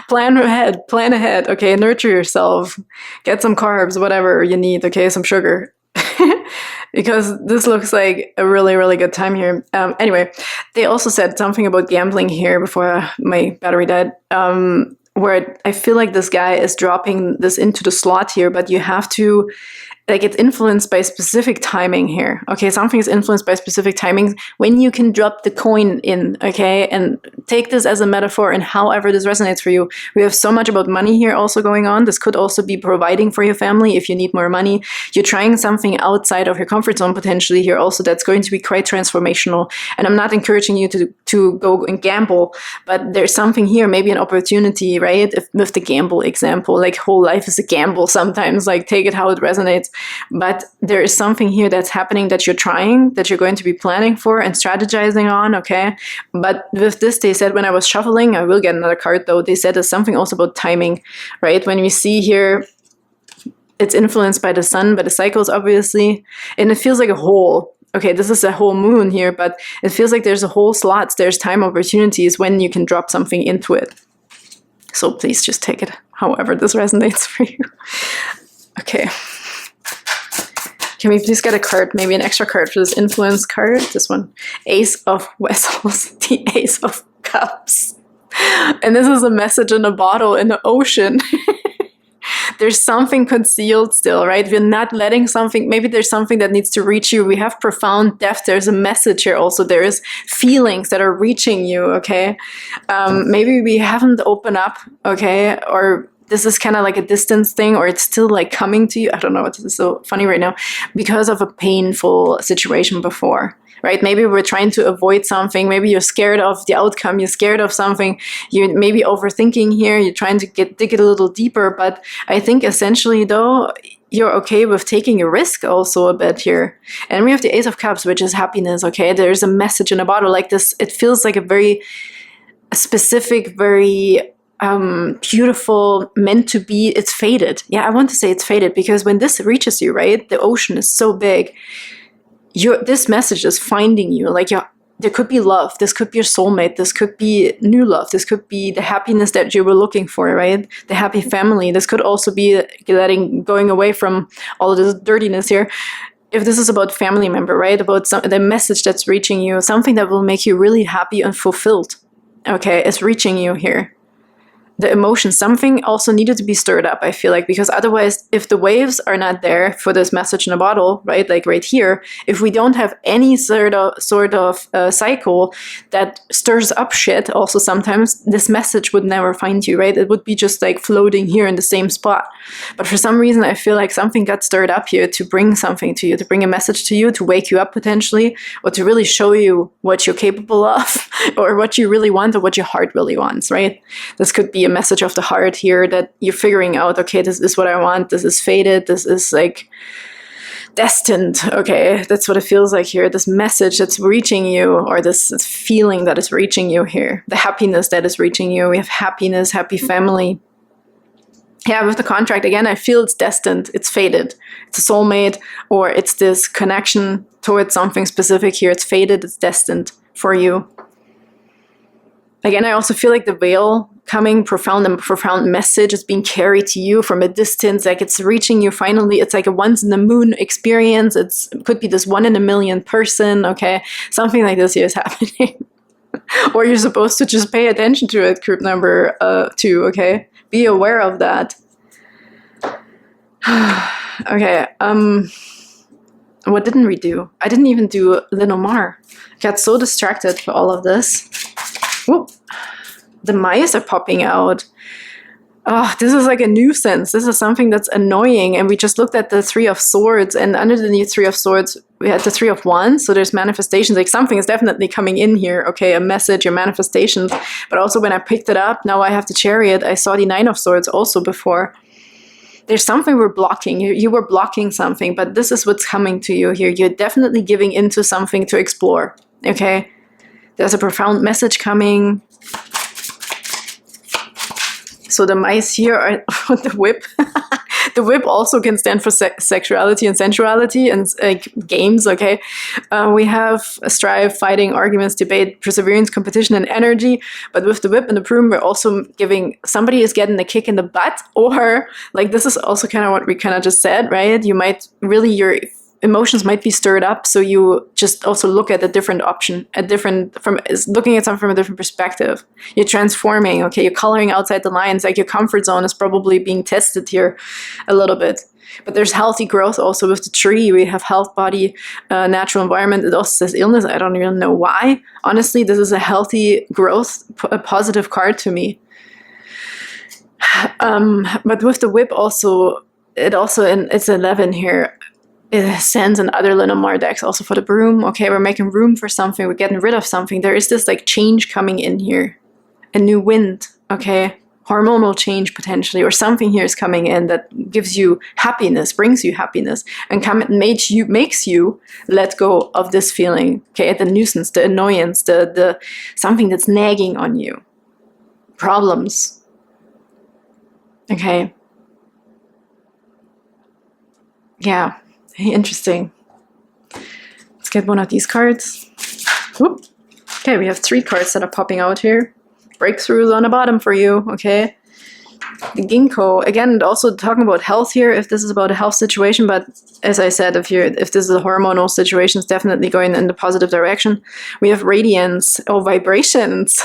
Plan ahead, okay? Nurture yourself. Get some carbs, whatever you need, okay? Some sugar. because this looks like a really, really good time here. Anyway, they also said something about gambling here before my battery died, where I feel like this guy is dropping this into the slot here, but you have to, like, it's influenced by specific timing here. Okay, something is influenced by specific timing when you can drop the coin in, okay? And take this as a metaphor and however this resonates for you. We have so much about money here also going on. This could also be providing for your family if you need more money. You're trying something outside of your comfort zone potentially here also that's going to be quite transformational. And I'm not encouraging you to go and gamble, but there's something here, maybe an opportunity, right? With the gamble example, like whole life is a gamble sometimes, like take it how it resonates. But there is something here that's happening that you're trying, that you're going to be planning for and strategizing on, okay? But with this, they said when I was shuffling, I will get another card though, they said there's something also about timing, right? When we see here, it's influenced by the sun, by the cycles, obviously, and it feels like a whole. Okay, this is a whole moon here, but it feels like there's a whole slots, there's time opportunities when you can drop something into it. So please just take it however this resonates for you. Okay. Can we please get a card, maybe an extra card for this influence card? This one, Ace of Vessels, the Ace of Cups. And this is a message in a bottle in the ocean. There's something concealed still, right? We're not letting something, maybe there's something that needs to reach you. We have profound depth. There's a message here also. There is feelings that are reaching you, okay? Maybe we haven't opened up, okay? Or this is kind of like a distance thing, or it's still like coming to you. I don't know, this is so funny right now, because of a painful situation before, right? Maybe we're trying to avoid something. Maybe you're scared of the outcome. You're scared of something. You're maybe overthinking here. You're trying to dig it a little deeper. But I think essentially though, you're okay with taking a risk also a bit here. And we have the Ace of Cups, which is happiness, okay? There's a message in a bottle like this. It feels like a very specific, very beautiful, meant to be. It's fated. Yeah, I want to say it's fated, because when this reaches you, right, the ocean is so big, this message is finding you. Like, there could be love, this could be your soulmate, this could be new love, this could be the happiness that you were looking for, right? The happy family. This could also be going away from all of this dirtiness here. If this is about family member, right, about the message that's reaching you, something that will make you really happy and fulfilled, okay, is reaching you here. The emotion, something also needed to be stirred up, I feel like, because otherwise, if the waves are not there for this message in a bottle, right, like right here, if we don't have any sort of cycle that stirs up shit, also sometimes this message would never find you, right? It would be just like floating here in the same spot. But for some reason, I feel like something got stirred up here to bring something to you, to bring a message to you, to wake you up potentially, or to really show you what you're capable of, or what you really want, or what your heart really wants, right? This could be a message of the heart here that you're figuring out, okay, this is what I want, this is fated, this is like destined, okay, that's what it feels like here, this message that's reaching you, or this feeling that is reaching you here, the happiness that is reaching you. We have happiness, happy family. Yeah, with the contract, again, I feel it's destined, it's fated, it's a soulmate, or it's this connection towards something specific here. It's fated, it's destined for you. Again, I also feel like the veil coming, profound message is being carried to you from a distance, like it's reaching you finally. It's like a once in a moon experience. It could be this 1 in a million person, okay? Something like this here is happening. Or you're supposed to just pay attention to it, group number 2, okay? Be aware of that. Okay, what didn't we do? I didn't even do Lenormand. I got so distracted for all of this. Whoop. The mice are popping out. Oh, this is like a nuisance. This is something that's annoying. And we just looked at the 3 of Swords, and under the 3 of Swords, we had the 3 of Wands. So there's manifestations. Like something is definitely coming in here. Okay, a message, your manifestations. But also when I picked it up, now I have the Chariot. I saw the 9 of Swords also before. There's something we're blocking. You were blocking something, but this is what's coming to you here. You're definitely giving into something to explore. Okay, there's a profound message coming. So the mice here are the whip. The whip also can stand for sexuality and sensuality and games, okay? We have strive, fighting, arguments, debate, perseverance, competition, and energy. But with the whip and the broom, we're also giving, somebody is getting a kick in the butt, or like this is also kind of what we kind of just said, right? You might really, emotions might be stirred up. So you just also look at a different option, looking at something from a different perspective. You're transforming, okay? You're coloring outside the lines. Like your comfort zone is probably being tested here a little bit. But there's healthy growth also with the tree. We have health, body, natural environment. It also says illness. I don't even know why. Honestly, this is a healthy growth, a positive card to me. But with the whip also, it's 11 here. It sends in other Lenormand decks also for the broom. Okay, we're making room for something. We're getting rid of something. There is this like change coming in here. A new wind, okay? Hormonal change potentially, or something here is coming in that gives you happiness, brings you happiness, and makes you let go of this feeling, okay? The nuisance, the annoyance, the something that's nagging on you. Problems. Okay. Yeah. Interesting. Let's get one of these cards. Whoop. Okay, we have 3 cards that are popping out here. Breakthroughs on the bottom for you, okay? The ginkgo, again, also talking about health here, if this is about a health situation, but as I said, if this is a hormonal situation, it's definitely going in the positive direction. We have radiance, vibrations.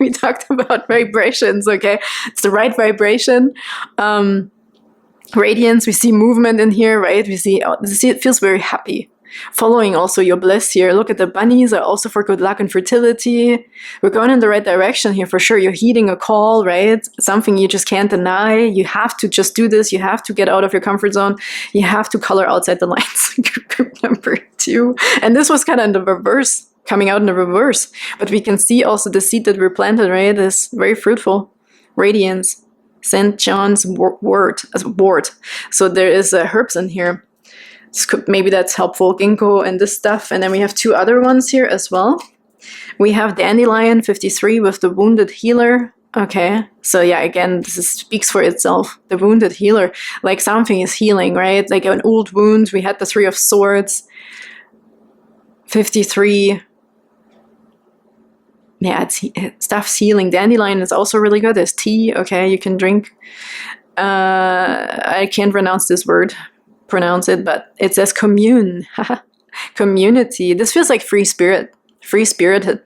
We talked about vibrations, okay? It's the right vibration. Radiance, we see movement in here, right? We see it feels very happy. Following also your bliss here. Look at the bunnies are also for good luck and fertility. We're going in the right direction here for sure. You're heeding a call, right? Something you just can't deny. You have to just do this. You have to get out of your comfort zone. You have to color outside the lines. Group number 2. And this was kind of in the reverse, coming out in the reverse. But we can see also the seed that we planted, right? Is very fruitful. Radiance. St. John's wort. So there is herbs in here. Maybe that's helpful. Ginkgo and this stuff. And then we have 2 other ones here as well. We have Dandelion 53 with the Wounded Healer. Okay. So yeah, again, speaks for itself. The Wounded Healer. Like something is healing, right? Like an old wound. We had the 3 of Swords. 53. Yeah, stuff's healing. Dandelion is also really good. There's tea, okay, you can drink. I can't pronounce it, but it says commune. Community. This feels like free-spirited.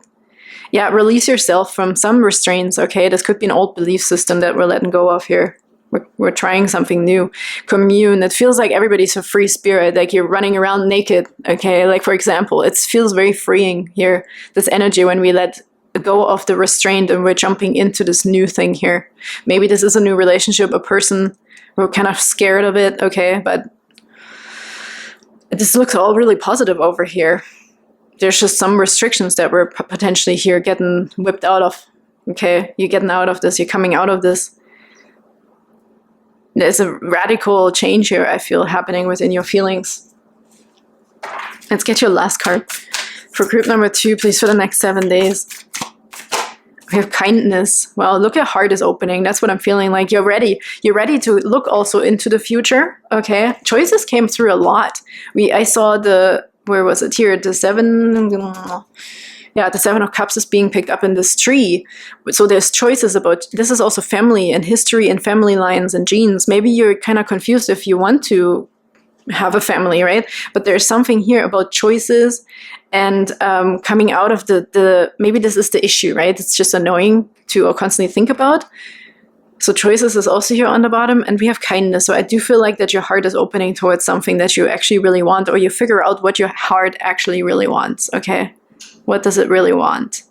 Yeah, release yourself from some restraints, okay? This could be an old belief system that we're letting go of here. We're trying something new. Commune. It feels like everybody's a free spirit, like you're running around naked, okay? Like, for example, it feels very freeing here, this energy when we let go of the restraint and we're jumping into this new thing here. Maybe this is a new relationship, a person. We're kind of scared of it, okay? But this looks all really positive over here. There's just some restrictions that we're potentially here getting whipped out of, okay? You're getting out of this. You're coming out of this. There's a radical change here, I feel, happening within your feelings. Let's get your last card. For group number 2, please, for the next 7 days. We have kindness. Well, look at heart is opening. That's what I'm feeling like. You're ready. You're ready to look also into the future. Okay. Choices came through a lot. I saw where was it here? The 7 of Cups is being picked up in this tree. So there's choices about, this is also family and history and family lines and genes. Maybe you're kind of confused if you want to have a family, right? But there's something here about choices and coming out of maybe this is the issue, right? It's just annoying to constantly think about. So choices is also here on the bottom, and we have kindness. So I do feel like that your heart is opening towards something that you actually really want, or you figure out what your heart actually really wants, okay? What does it really want?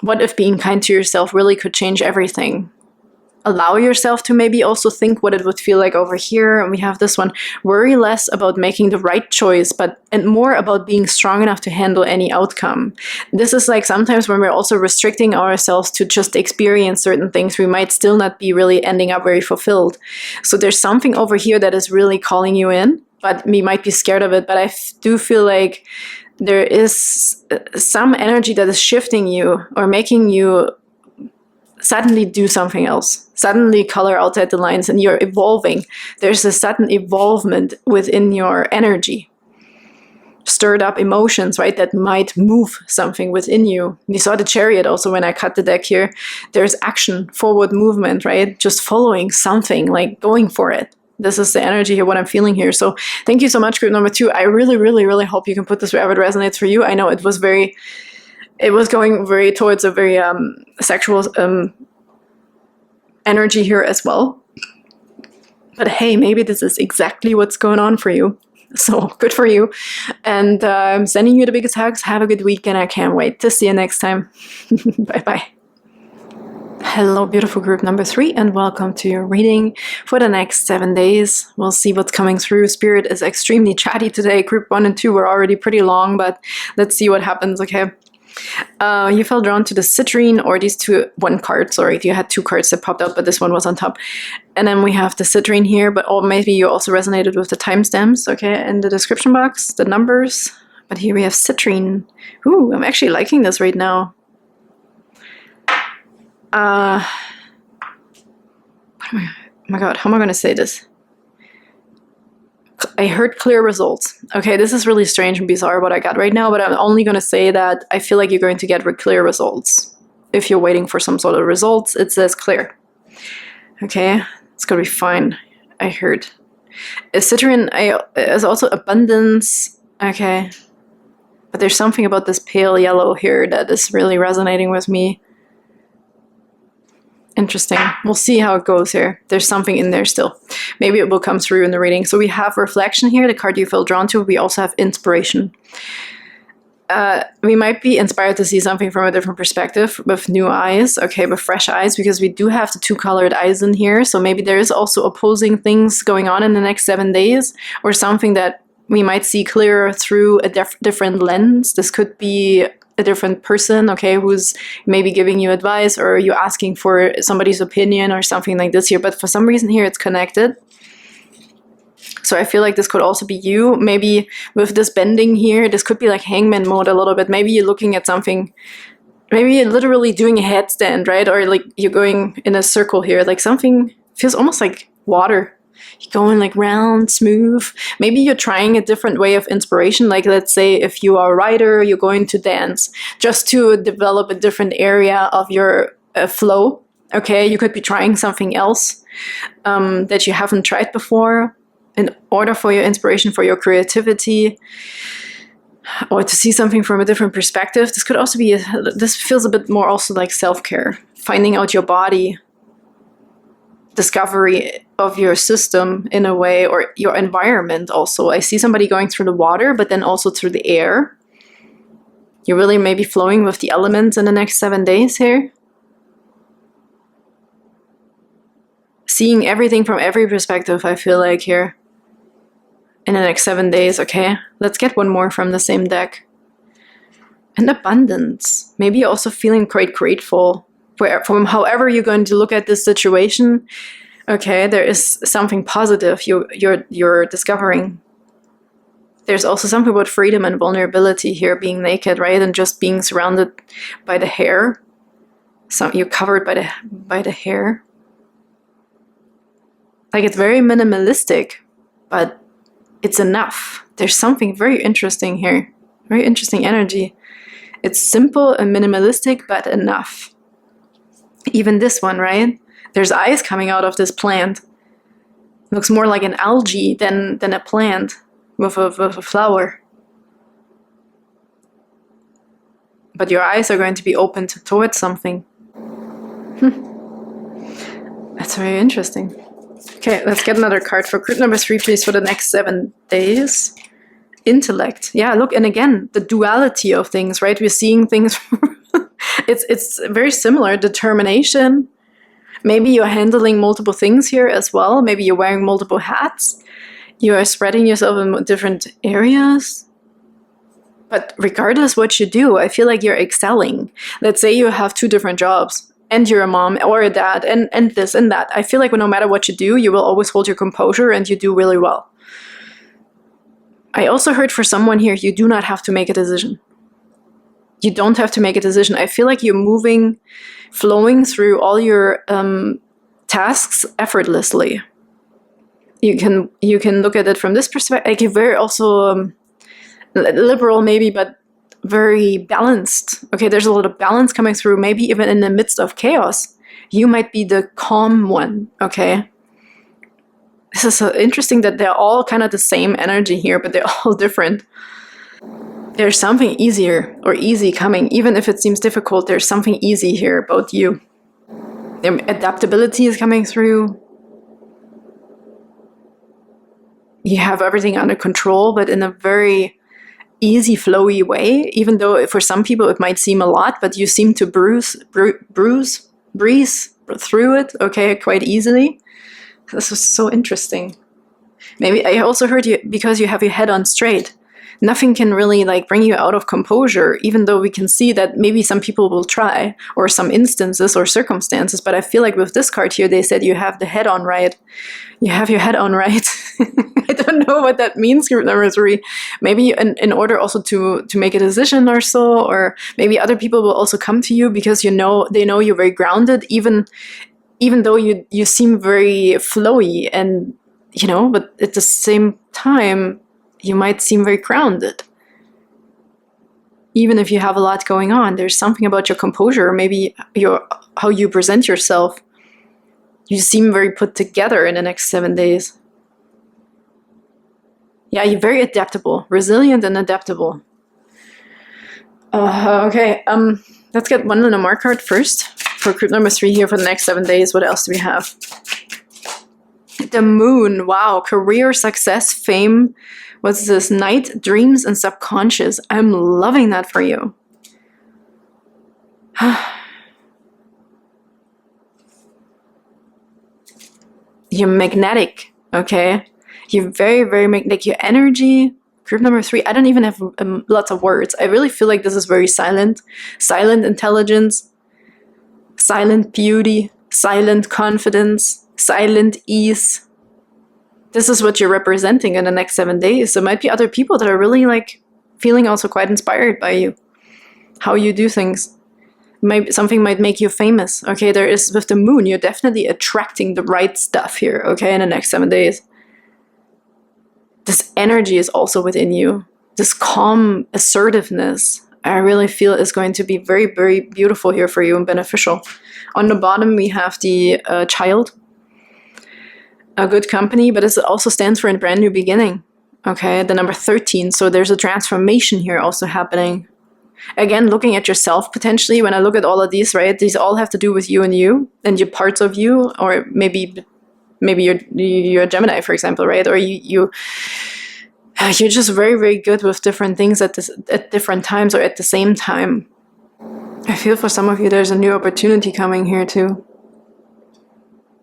What if being kind to yourself really could change everything? Allow yourself to maybe also think what it would feel like over here. And we have this one, worry less about making the right choice, and more about being strong enough to handle any outcome. This is like sometimes when we're also restricting ourselves to just experience certain things, we might still not be really ending up very fulfilled. So there's something over here that is really calling you in, but we might be scared of it. But I do feel like there is some energy that is shifting you or making you suddenly do something else, suddenly color outside the lines, and you're evolving. There's a sudden evolvement within your energy. Stirred up emotions, right, that might move something within you. You saw the Chariot also when I cut the deck here. There's action, forward movement, right? Just following something, like going for it. This is the energy here, what I'm feeling here. So thank you so much, group number 2. I really, really, really hope you can put this wherever it resonates for you. I know it was going very towards a very sexual energy here as well. But hey, maybe this is exactly what's going on for you. So good for you. And I'm sending you the biggest hugs. Have a good week, and I can't wait to see you next time. Bye-bye. Hello, beautiful group number 3, and welcome to your reading for the next 7 days. We'll see what's coming through. Spirit is extremely chatty today. Group 1 and 2 were already pretty long, but let's see what happens, okay? You felt drawn to the citrine, or these one card, sorry, you had 2 cards that popped up, but this one was on top. And then we have the citrine here, but maybe you also resonated with the timestamps, okay, in the description box, the numbers. But here we have citrine. Ooh, I'm actually liking this right now. Oh my god, how am I going to say this? I heard clear results. Okay, this is really strange and bizarre what I got right now, but I'm only going to say that I feel like you're going to get clear results. If you're waiting for some sort of results, it says clear. Okay, it's going to be fine. I heard. Citrine is also abundance. Okay, but there's something about this pale yellow here that is really resonating with me. Interesting. We'll see how it goes here. There's something in there still. Maybe it will come through in the reading. So we have reflection here, the card you feel drawn to. We also have inspiration. We might be inspired to see something from a different perspective with new eyes, okay, with fresh eyes, because we do have the 2 colored eyes in here. So maybe there is also opposing things going on in the next 7 days, or something that we might see clearer through a different lens. This could be a different person, okay, who's maybe giving you advice, or you asking for somebody's opinion or something like this here. But for some reason here it's connected. So I feel like this could also be you. Maybe with this bending here, this could be like hangman mode a little bit. Maybe you're looking at something, maybe you're literally doing a headstand, right? Or like you're going in a circle here, like something feels almost like water. You're going like round, smooth. Maybe you're trying a different way of inspiration. Like let's say if you are a writer, you're going to dance just to develop a different area of your flow. Okay, you could be trying something else that you haven't tried before in order for your inspiration, for your creativity, or to see something from a different perspective. This could also be, this feels a bit more also like self-care, finding out your body, discovery of your system in a way, or your environment also. I see somebody going through the water, but then also through the air. You're really maybe flowing with the elements in the next 7 days here. Seeing everything from every perspective, I feel like here. In the next 7 days, okay? Let's get one more from the same deck. And abundance. Maybe you're also feeling quite grateful from however you're going to look at this situation. Okay, there is something positive you're discovering. There's also something about freedom and vulnerability here, being naked, right? And just being surrounded by the hair. So you're covered by the hair. Like it's very minimalistic, but it's enough. There's something very interesting here. Very interesting energy. It's simple and minimalistic, but enough. Even this one, right? There's eyes coming out of this plant. It looks more like an algae than a plant with a flower. But your eyes are going to be opened towards something. That's very interesting. Okay, let's get another card for group number 3, please, for the next 7 days. Intellect. Yeah, look, and again, the duality of things, right? We're seeing things. It's very similar. Determination. Maybe you're handling multiple things here as well. Maybe you're wearing multiple hats. You are spreading yourself in different areas. But regardless what you do, I feel like you're excelling. Let's say you have 2 different jobs, and you're a mom or a dad, and this and that. I feel like no matter what you do, you will always hold your composure and you do really well. I also heard for someone here, you do not have to make a decision. You don't have to make a decision. I feel like you're moving, flowing through all your tasks effortlessly. You can look at it from this perspective. Like you're very also liberal maybe, but very balanced. Okay, there's a lot of balance coming through, maybe even in the midst of chaos. You might be the calm one, okay? This is so interesting that they're all kind of the same energy here, but they're all different. There's something easier or easy coming. Even if it seems difficult, there's something easy here about you. Adaptability is coming through. You have everything under control, but in a very easy, flowy way. Even though for some people it might seem a lot, but you seem to breeze through it, okay, quite easily. This is so interesting. Maybe I also heard you, because you have your head on straight, nothing can really like bring you out of composure, even though we can see that maybe some people will try, or some instances or circumstances. But I feel like with this card here, they said you have the head on right. You have your head on right. I don't know what that means, group number 3. Maybe in order also to make a decision or so, or maybe other people will also come to you because they know you're very grounded, even though you seem very flowy, and but at the same time you might seem very grounded. Even if you have a lot going on, there's something about your composure, or maybe how you present yourself. You seem very put together in the next 7 days. Yeah, you're very adaptable, resilient and adaptable. Okay, let's get one Lenormand card first for group number 3 here for the next 7 days. What else do we have? The Moon. Wow, career, success, fame. What's this? Night, dreams, and subconscious. I'm loving that for you. You're magnetic, okay? You're very, very magnetic. Your energy, group number 3, I don't even have lots of words. I really feel like this is very silent. Silent intelligence, silent beauty, silent confidence, silent ease. This is what you're representing in the next 7 days. There might be other people that are really like feeling also quite inspired by you, how you do things. Maybe something might make you famous. Okay, there is, with the Moon, you're definitely attracting the right stuff here, okay, in the next 7 days. This energy is also within you. This calm assertiveness, I really feel, is going to be very, very beautiful here for you and beneficial. On the bottom, we have the Child. A good company, but it also stands for a brand new beginning. Okay, the number 13. So there's a transformation here also happening. Again, looking at yourself potentially. When I look at all of these, right, these all have to do with you and your parts of you, or maybe you're a Gemini, for example, right? Or you're just very, very good with different things at different times, or at the same time. I feel for some of you there's a new opportunity coming here too.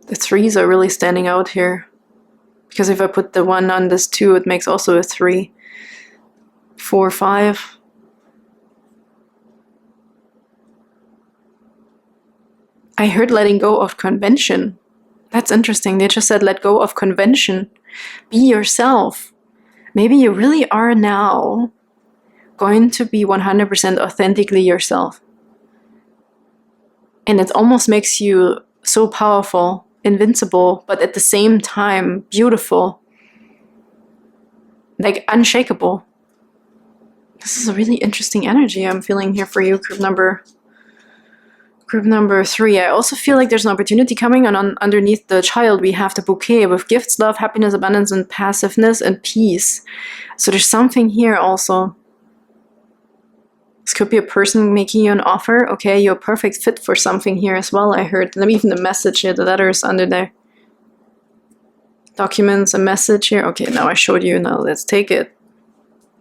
The 3s are really standing out here. Because if I put the 1 on this 2, it makes also a 3. 4, 5. I heard letting go of convention. That's interesting. They just said let go of convention. Be yourself. Maybe you really are now going to be 100% authentically yourself. And it almost makes you so powerful, invincible, but at the same time beautiful, like unshakable. This is a really interesting energy I'm feeling here for you, group number 3. I also feel like there's an opportunity coming, and underneath the Child we have the Bouquet with gifts, love, happiness, abundance, and passiveness, and peace. So there's something here also. This could be a person making you an offer. Okay, you're a perfect fit for something here as well, I heard. And even the message here, the letters under there. Documents, a message here. Okay, now I showed you. Now let's take it.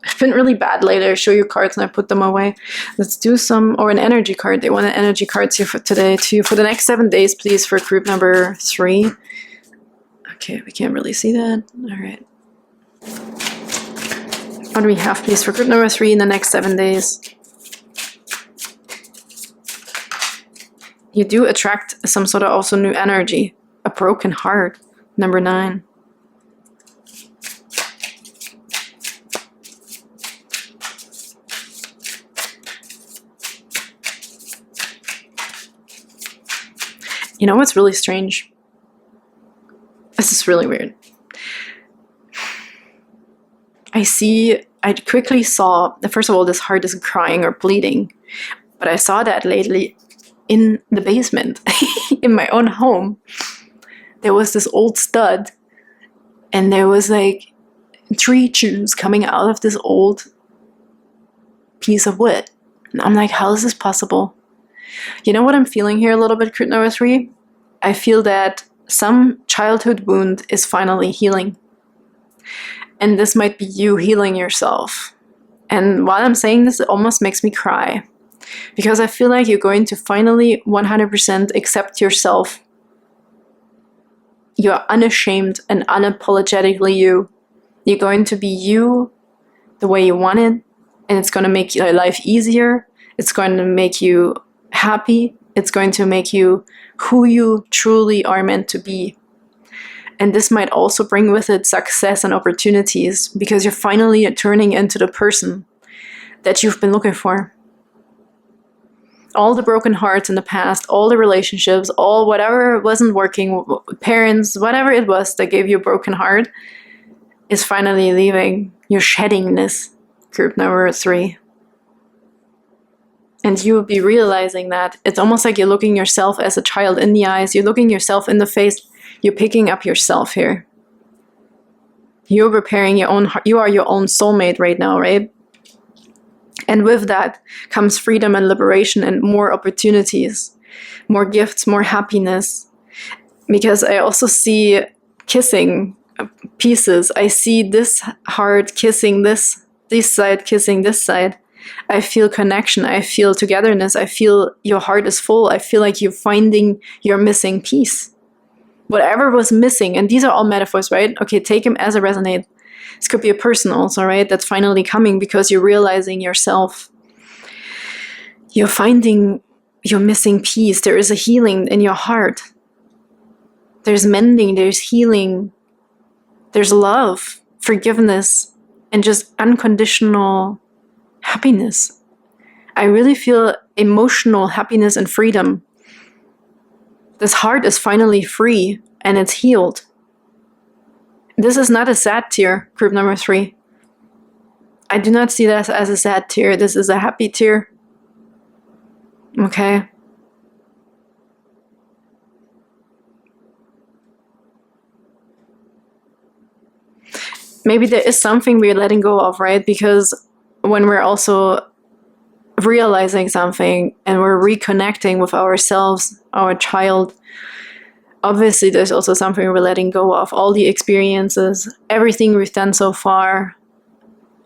I've been really bad lately. I show you cards and I put them away. Let's do an energy card. They wanted energy cards here for today too. For the next 7 days, please, for group number 3. Okay, we can't really see that. All right. What do we have, please, for group number 3 in the next 7 days? You do attract some sort of also new energy. A broken heart. Number 9. You know what's really strange? This is really weird. I quickly saw, first of all, this heart isn't crying or bleeding, but I saw that lately in the basement, in my own home. There was this old stud And there was like 3 juice coming out of this old piece of wood. And I'm like, how is this possible? You know what I'm feeling here a little bit, Crypt number 3? I feel that some childhood wound is finally healing. And this might be you healing yourself. And while I'm saying this, it almost makes me cry. Because I feel like you're going to finally 100% accept yourself. You're unashamed and unapologetically you. You're going to be you the way you want it. And it's going to make your life easier. It's going to make you happy. It's going to make you who you truly are meant to be. And this might also bring with it success and opportunities because you're finally turning into the person that you've been looking for. All the broken hearts in the past, all the relationships, all whatever wasn't working, parents, whatever it was that gave you a broken heart is finally leaving. You're shedding this, group number 3. And you will be realizing that it's almost like you're looking yourself as a child in the eyes. You're looking yourself in the face. You're picking up yourself here. You're preparing your own heart. You are your own soulmate right now, right? And with that comes freedom and liberation and more opportunities, more gifts, more happiness. Because I also see kissing pieces. I see this heart kissing this side, kissing this side. I feel connection. I feel togetherness. I feel your heart is full. I feel like you're finding your missing piece. Whatever was missing, and these are all metaphors, right? Okay, take them as a resonate. This could be a person also, right? That's finally coming because you're realizing yourself. You're finding your missing piece. There is a healing in your heart. There's mending, there's healing, there's love, forgiveness, and just unconditional happiness. I really feel emotional happiness and freedom. This heart is finally free and it's healed. This is not a sad tear, group number 3. I do not see this as a sad tear. This is a happy tear. Okay? Maybe there is something we're letting go of, right? Because when we're also realizing something and we're reconnecting with ourselves, our child, obviously there's also something we're letting go of. All the experiences, everything we've done so far.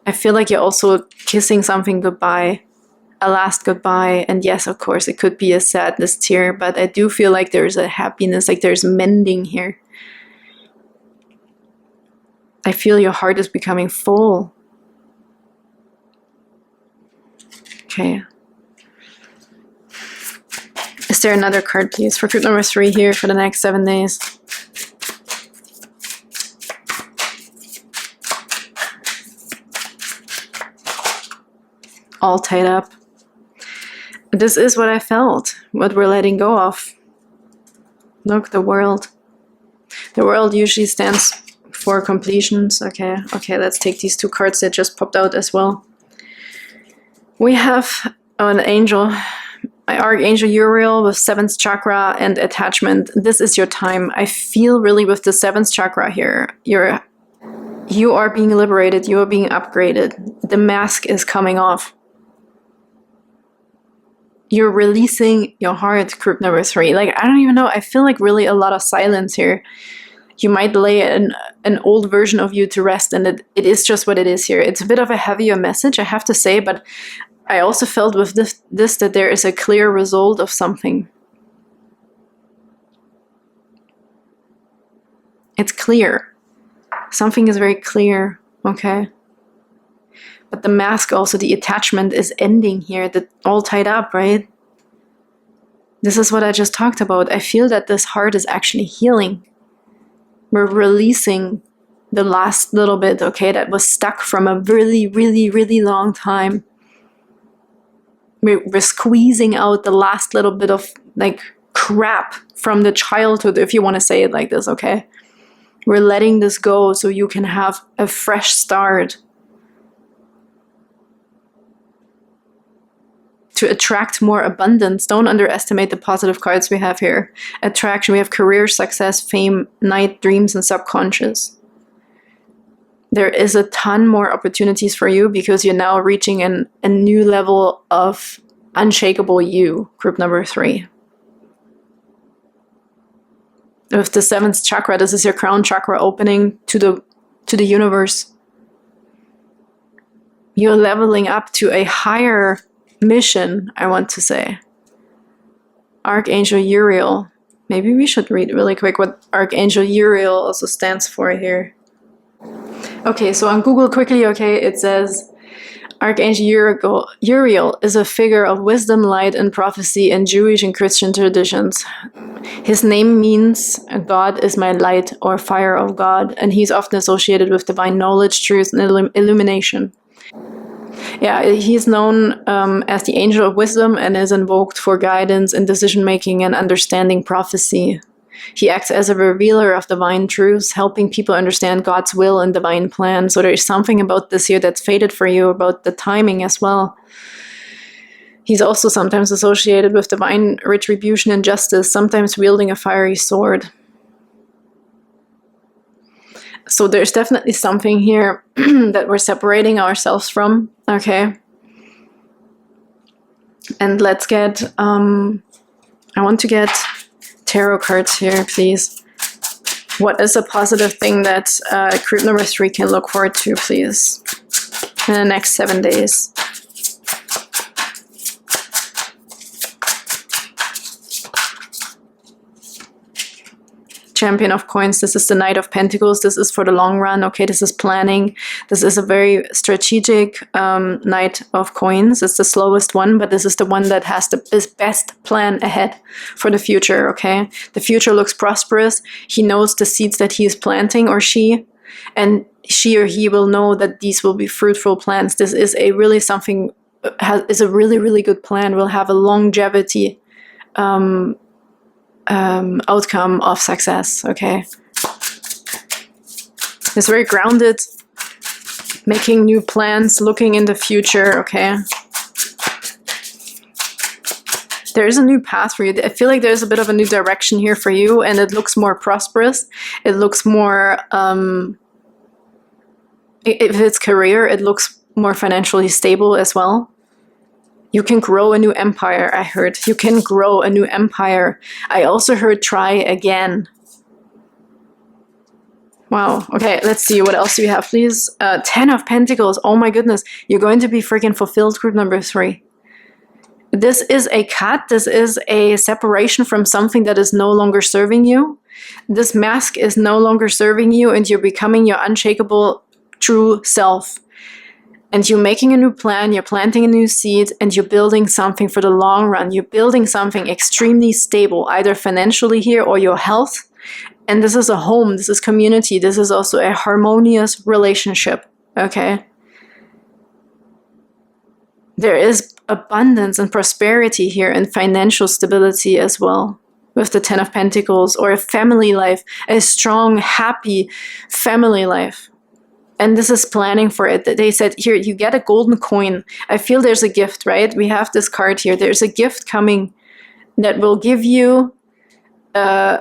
I feel like you're also kissing something goodbye, a last goodbye. And yes, of course, it could be a sadness tear, but I do feel like there's a happiness, like there's mending here. I feel your heart is becoming full. Okay. Is there another card, please, for group number 3 here for the next 7 days? All tied up. This is what I felt, what we're letting go of. Look, the world. The world usually stands for completions. Okay, let's take these 2 cards that just popped out as well. We have an angel, my Archangel Uriel with 7th chakra and attachment. This is your time. I feel really with the 7th chakra here, you are being liberated, you are being upgraded. The mask is coming off. You're releasing your heart, group number 3. Like, I don't even know, I feel like really a lot of silence here. You might lay an old version of you to rest, and it is just what it is here. It's a bit of a heavier message, I have to say, but I also felt with this that there is a clear result of something. It's clear. Something is very clear, okay? But the mask also, the attachment is ending here, that all tied up, right? This is what I just talked about. I feel that this heart is actually healing. We're releasing the last little bit, okay, that was stuck from a really, really, really long time. We're squeezing out the last little bit of like crap from the childhood, if you want to say it like this, okay? We're letting this go so you can have a fresh start. To attract more abundance. Don't underestimate the positive cards we have here. Attraction, we have career, success, fame, night, dreams, and subconscious. There is a ton more opportunities for you because you're now reaching a new level of unshakable you, group number 3. With the 7th chakra, this is your crown chakra opening to the universe. You're leveling up to a higher mission, I want to say. Archangel Uriel. Maybe we should read really quick what Archangel Uriel also stands for here. Okay, so on Google quickly, okay, it says Archangel Uriel is a figure of wisdom, light, and prophecy in Jewish and Christian traditions. His name means God is my light or fire of God, and he's often associated with divine knowledge, truth, and illumination. Yeah, he's known as the angel of wisdom and is invoked for guidance in decision-making and understanding prophecy. He acts as a revealer of divine truths, helping people understand God's will and divine plan. So there's something about this here that's fated for you, about the timing as well. He's also sometimes associated with divine retribution and justice, sometimes wielding a fiery sword. So there's definitely something here that we're separating ourselves from, okay? And let's get, I want to get tarot cards here, please. What is a positive thing that group number 3 can look forward to, please, in the next 7 days? Champion of Coins, this is the Knight of Pentacles. This is for the long run, okay? This is planning. This is a very strategic Knight of Coins. It's the slowest one, but this is the one that has the best plan ahead for the future, okay? The future looks prosperous. He knows the seeds that he is planting, or she, and she or he will know that these will be fruitful plants. This is a really something, is a really, really good plan. Will have a longevity outcome of success, okay? It's very grounded, making new plans, looking in the future, okay? There is a new path for you. I feel like there's a bit of a new direction here for you, and it looks more prosperous. It looks more, if it's career, it looks more financially stable as well. You can grow a new empire, I heard. You can grow a new empire. I also heard try again. Wow. Okay, let's see. What else do you have, please? 10 of Pentacles. Oh my goodness. You're going to be freaking fulfilled, group number 3. This is a cut. This is a separation from something that is no longer serving you. This mask is no longer serving you, and you're becoming your unshakable true self. And you're making a new plan, you're planting a new seed, and you're building something for the long run. You're building something extremely stable, either financially here or your health. And this is a home, this is community, this is also a harmonious relationship, okay? There is abundance and prosperity here and financial stability as well with the 10 of Pentacles, or a family life, a strong, happy family life. And this is planning for it. They said, here, you get a golden coin. I feel there's a gift, right? We have this card here. There's a gift coming that will give you the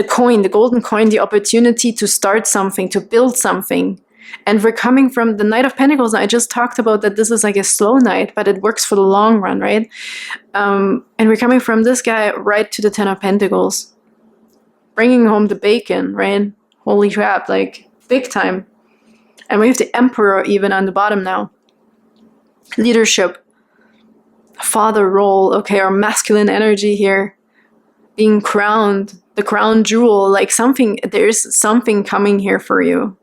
coin, the golden coin, the opportunity to start something, to build something. And we're coming from the Knight of Pentacles. I just talked about that this is like a slow night, but it works for the long run, right? And we're coming from this guy right to the 10 of Pentacles. Bringing home the bacon, right? Holy crap, like big time. And we have the Emperor even on the bottom now. Leadership. Father role, okay, or masculine energy here. Being crowned, the crown jewel, like something, there's something coming here for you.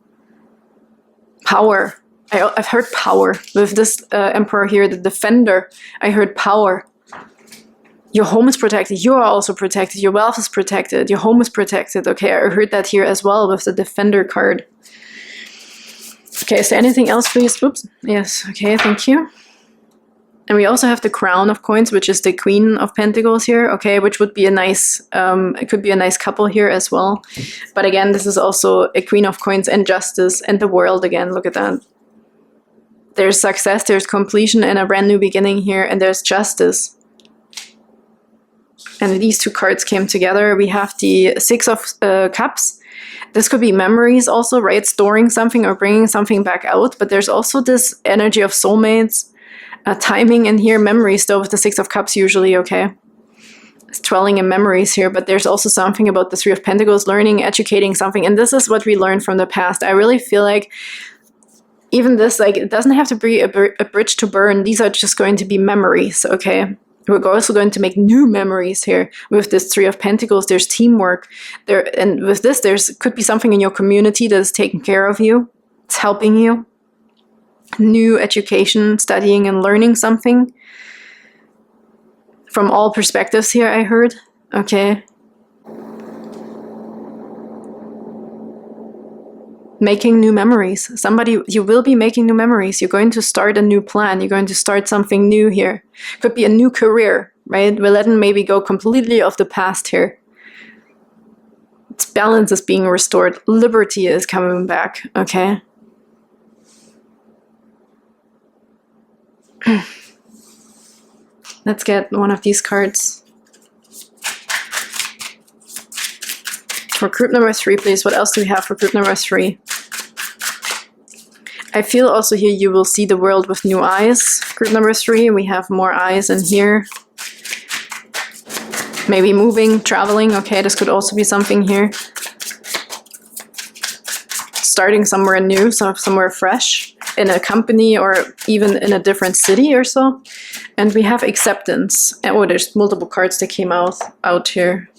Power. I've heard power. With this Emperor here, the Defender, I heard power. Your home is protected. You are also protected. Your wealth is protected. Your home is protected. Okay, I heard that here as well with the Defender card. Okay, is there anything else, please? Oops. Yes, okay, thank you. And we also have the Crown of Coins, which is the Queen of Pentacles here, okay, which would be a nice, it could be a nice couple here as well. But again, this is also a Queen of Coins and Justice and the World again, look at that. There's success, there's completion and a brand new beginning here, and there's justice. And these two cards came together. We have the Six of Cups This could be memories also, right? Storing something or bringing something back out. But there's also this energy of soulmates, timing in here, memories though with the Six of Cups usually, okay? It's dwelling in memories here, but there's also something about the Three of Pentacles, learning, educating something. And this is what we learned from the past. I really feel like even this, like, it doesn't have to be a bridge to burn. These are just going to be memories, okay? We're also going to make new memories here. With this Three of Pentacles, there's teamwork. And with this, could be something in your community that is taking care of you. It's helping you. New education, studying and learning something. From all perspectives here, I heard. Okay. Making new memories. You will be making new memories. You're going to start a new plan. You're going to start something new here. Could be a new career, right? We're letting maybe go completely off the past here. Its balance is being restored. Liberty is coming back, okay? Let's get one of these cards. For group number 3, please. What else do we have for group number 3? I feel also here you will see the world with new eyes. Group number 3, we have more eyes in here. Maybe moving, traveling. Okay, this could also be something here. Starting somewhere new, somewhere fresh. In a company or even in a different city or so. And we have acceptance. Oh, there's multiple cards that came out here.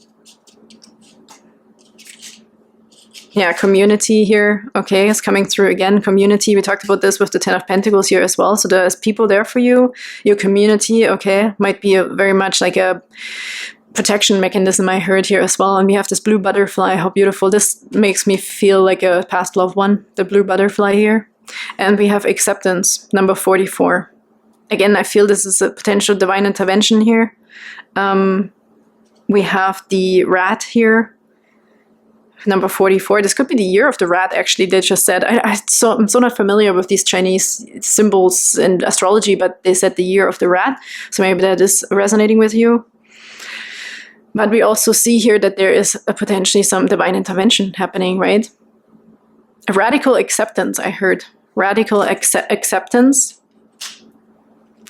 Yeah, community here. Okay, it's coming through again. Community, we talked about this with the Ten of Pentacles here as well. So there's people there for you. Your community, okay, might be very much like a protection mechanism I heard here as well. And we have this blue butterfly. How beautiful. This makes me feel like a past loved one, the blue butterfly here. And we have acceptance, number 44. Again, I feel this is a potential divine intervention here. We have the rat here. Number 44. This could be the year of the rat, actually, they just said. I'm so not familiar with these Chinese symbols and astrology, but they said the year of the rat. So maybe that is resonating with you. But we also see here that there is potentially some divine intervention happening, right? A radical acceptance, I heard. Radical acceptance.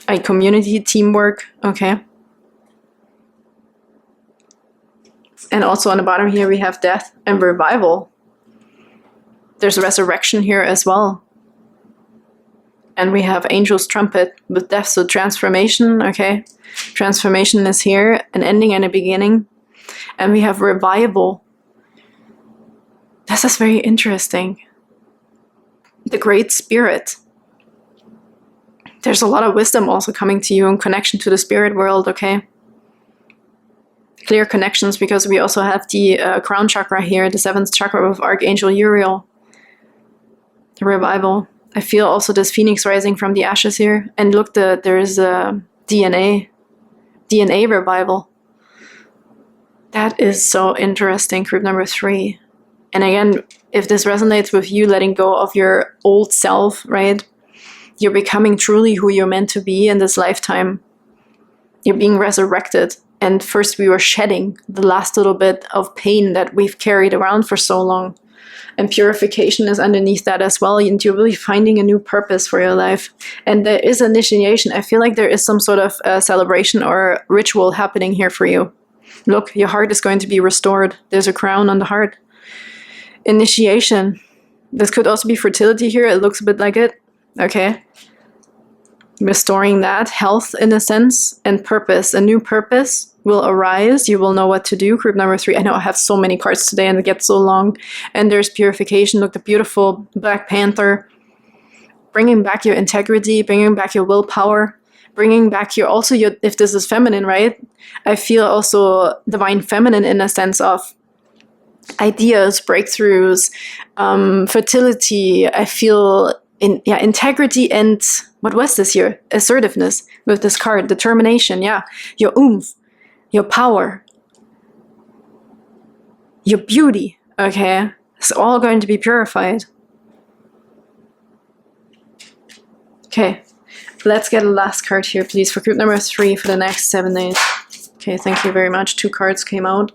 A community, teamwork, okay. And also on the bottom here we have death and revival. There's a resurrection here as well. And we have angel's trumpet with death, so transformation, okay. Transformation is here, an ending and a beginning. And we have revival. This is very interesting. The Great Spirit. There's a lot of wisdom also coming to you in connection to the spirit world, okay? Clear connections, because we also have the crown chakra here, the 7th chakra with Archangel Uriel. The revival. I feel also this phoenix rising from the ashes here. And look, there is a DNA revival. That is so interesting, group number 3. And again, if this resonates with you, letting go of your old self, right? You're becoming truly who you're meant to be in this lifetime. You're being resurrected. And first we were shedding the last little bit of pain that we've carried around for so long. And purification is underneath that as well. And you're really finding a new purpose for your life. And there is initiation. I feel like there is some sort of celebration or ritual happening here for you. Look, your heart is going to be restored. There's a crown on the heart. Initiation. This could also be fertility here. It looks a bit like it. Okay. Restoring that. Health in a sense. And purpose. A new purpose will arise. You will know what to do. Group number 3. I know I have so many cards today and it gets so long. And there's purification. Look, the beautiful Black Panther. Bringing back your integrity. Bringing back your willpower. Bringing back your, also your, if this is feminine, right? I feel also divine feminine in a sense of ideas, breakthroughs, fertility. I feel integrity and, what was this here? Assertiveness with this card, determination, yeah. Your oomph, your power, your beauty, okay? It's all going to be purified. Okay. Let's get a last card here, please, for group number 3 for the next 7 days. Okay, thank you very much. 2 cards came out.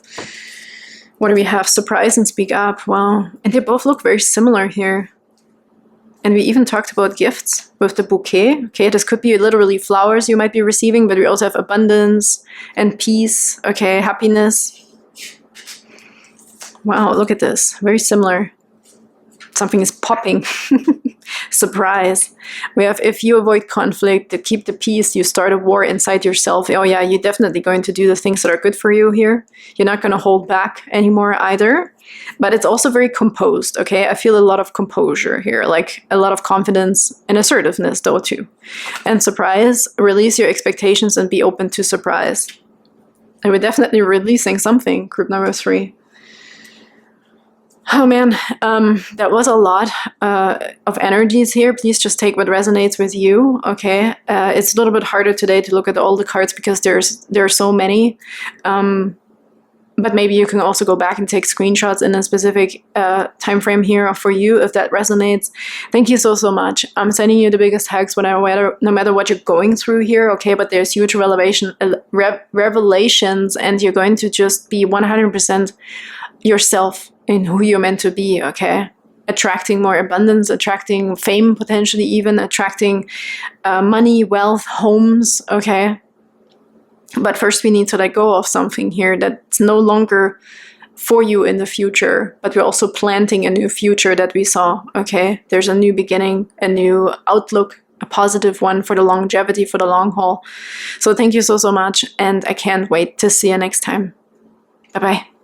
What do we have? Surprise and speak up. Wow. And they both look very similar here. And we even talked about gifts with the bouquet. Okay, this could be literally flowers you might be receiving, but we also have abundance and peace. Okay, happiness. Wow, look at this. Very similar. Something is popping. Surprise. We have, if you avoid conflict, to keep the peace, you start a war inside yourself. Oh yeah, you're definitely going to do the things that are good for you here. You're not going to hold back anymore either. But it's also very composed, okay? I feel a lot of composure here, like a lot of confidence and assertiveness though too. And surprise, release your expectations and be open to surprise. And we're definitely releasing something, group number 3. Oh man, that was a lot of energies here. Please just take what resonates with you, okay? It's a little bit harder today to look at all the cards because there are so many. But maybe you can also go back and take screenshots in a specific time frame here for you if that resonates. Thank you so much. I'm sending you the biggest hugs no matter what you're going through here, okay? But there's huge revelations, and you're going to just be 100% yourself in who you're meant to be, okay? Attracting more abundance, attracting fame, potentially even attracting money, wealth, homes, okay? But first we need to let go of something here that's no longer for you in the future, but we're also planting a new future that we saw, okay? There's a new beginning, a new outlook, a positive one for the longevity, for the long haul. So thank you so much, and I can't wait to see you next time. Bye-bye.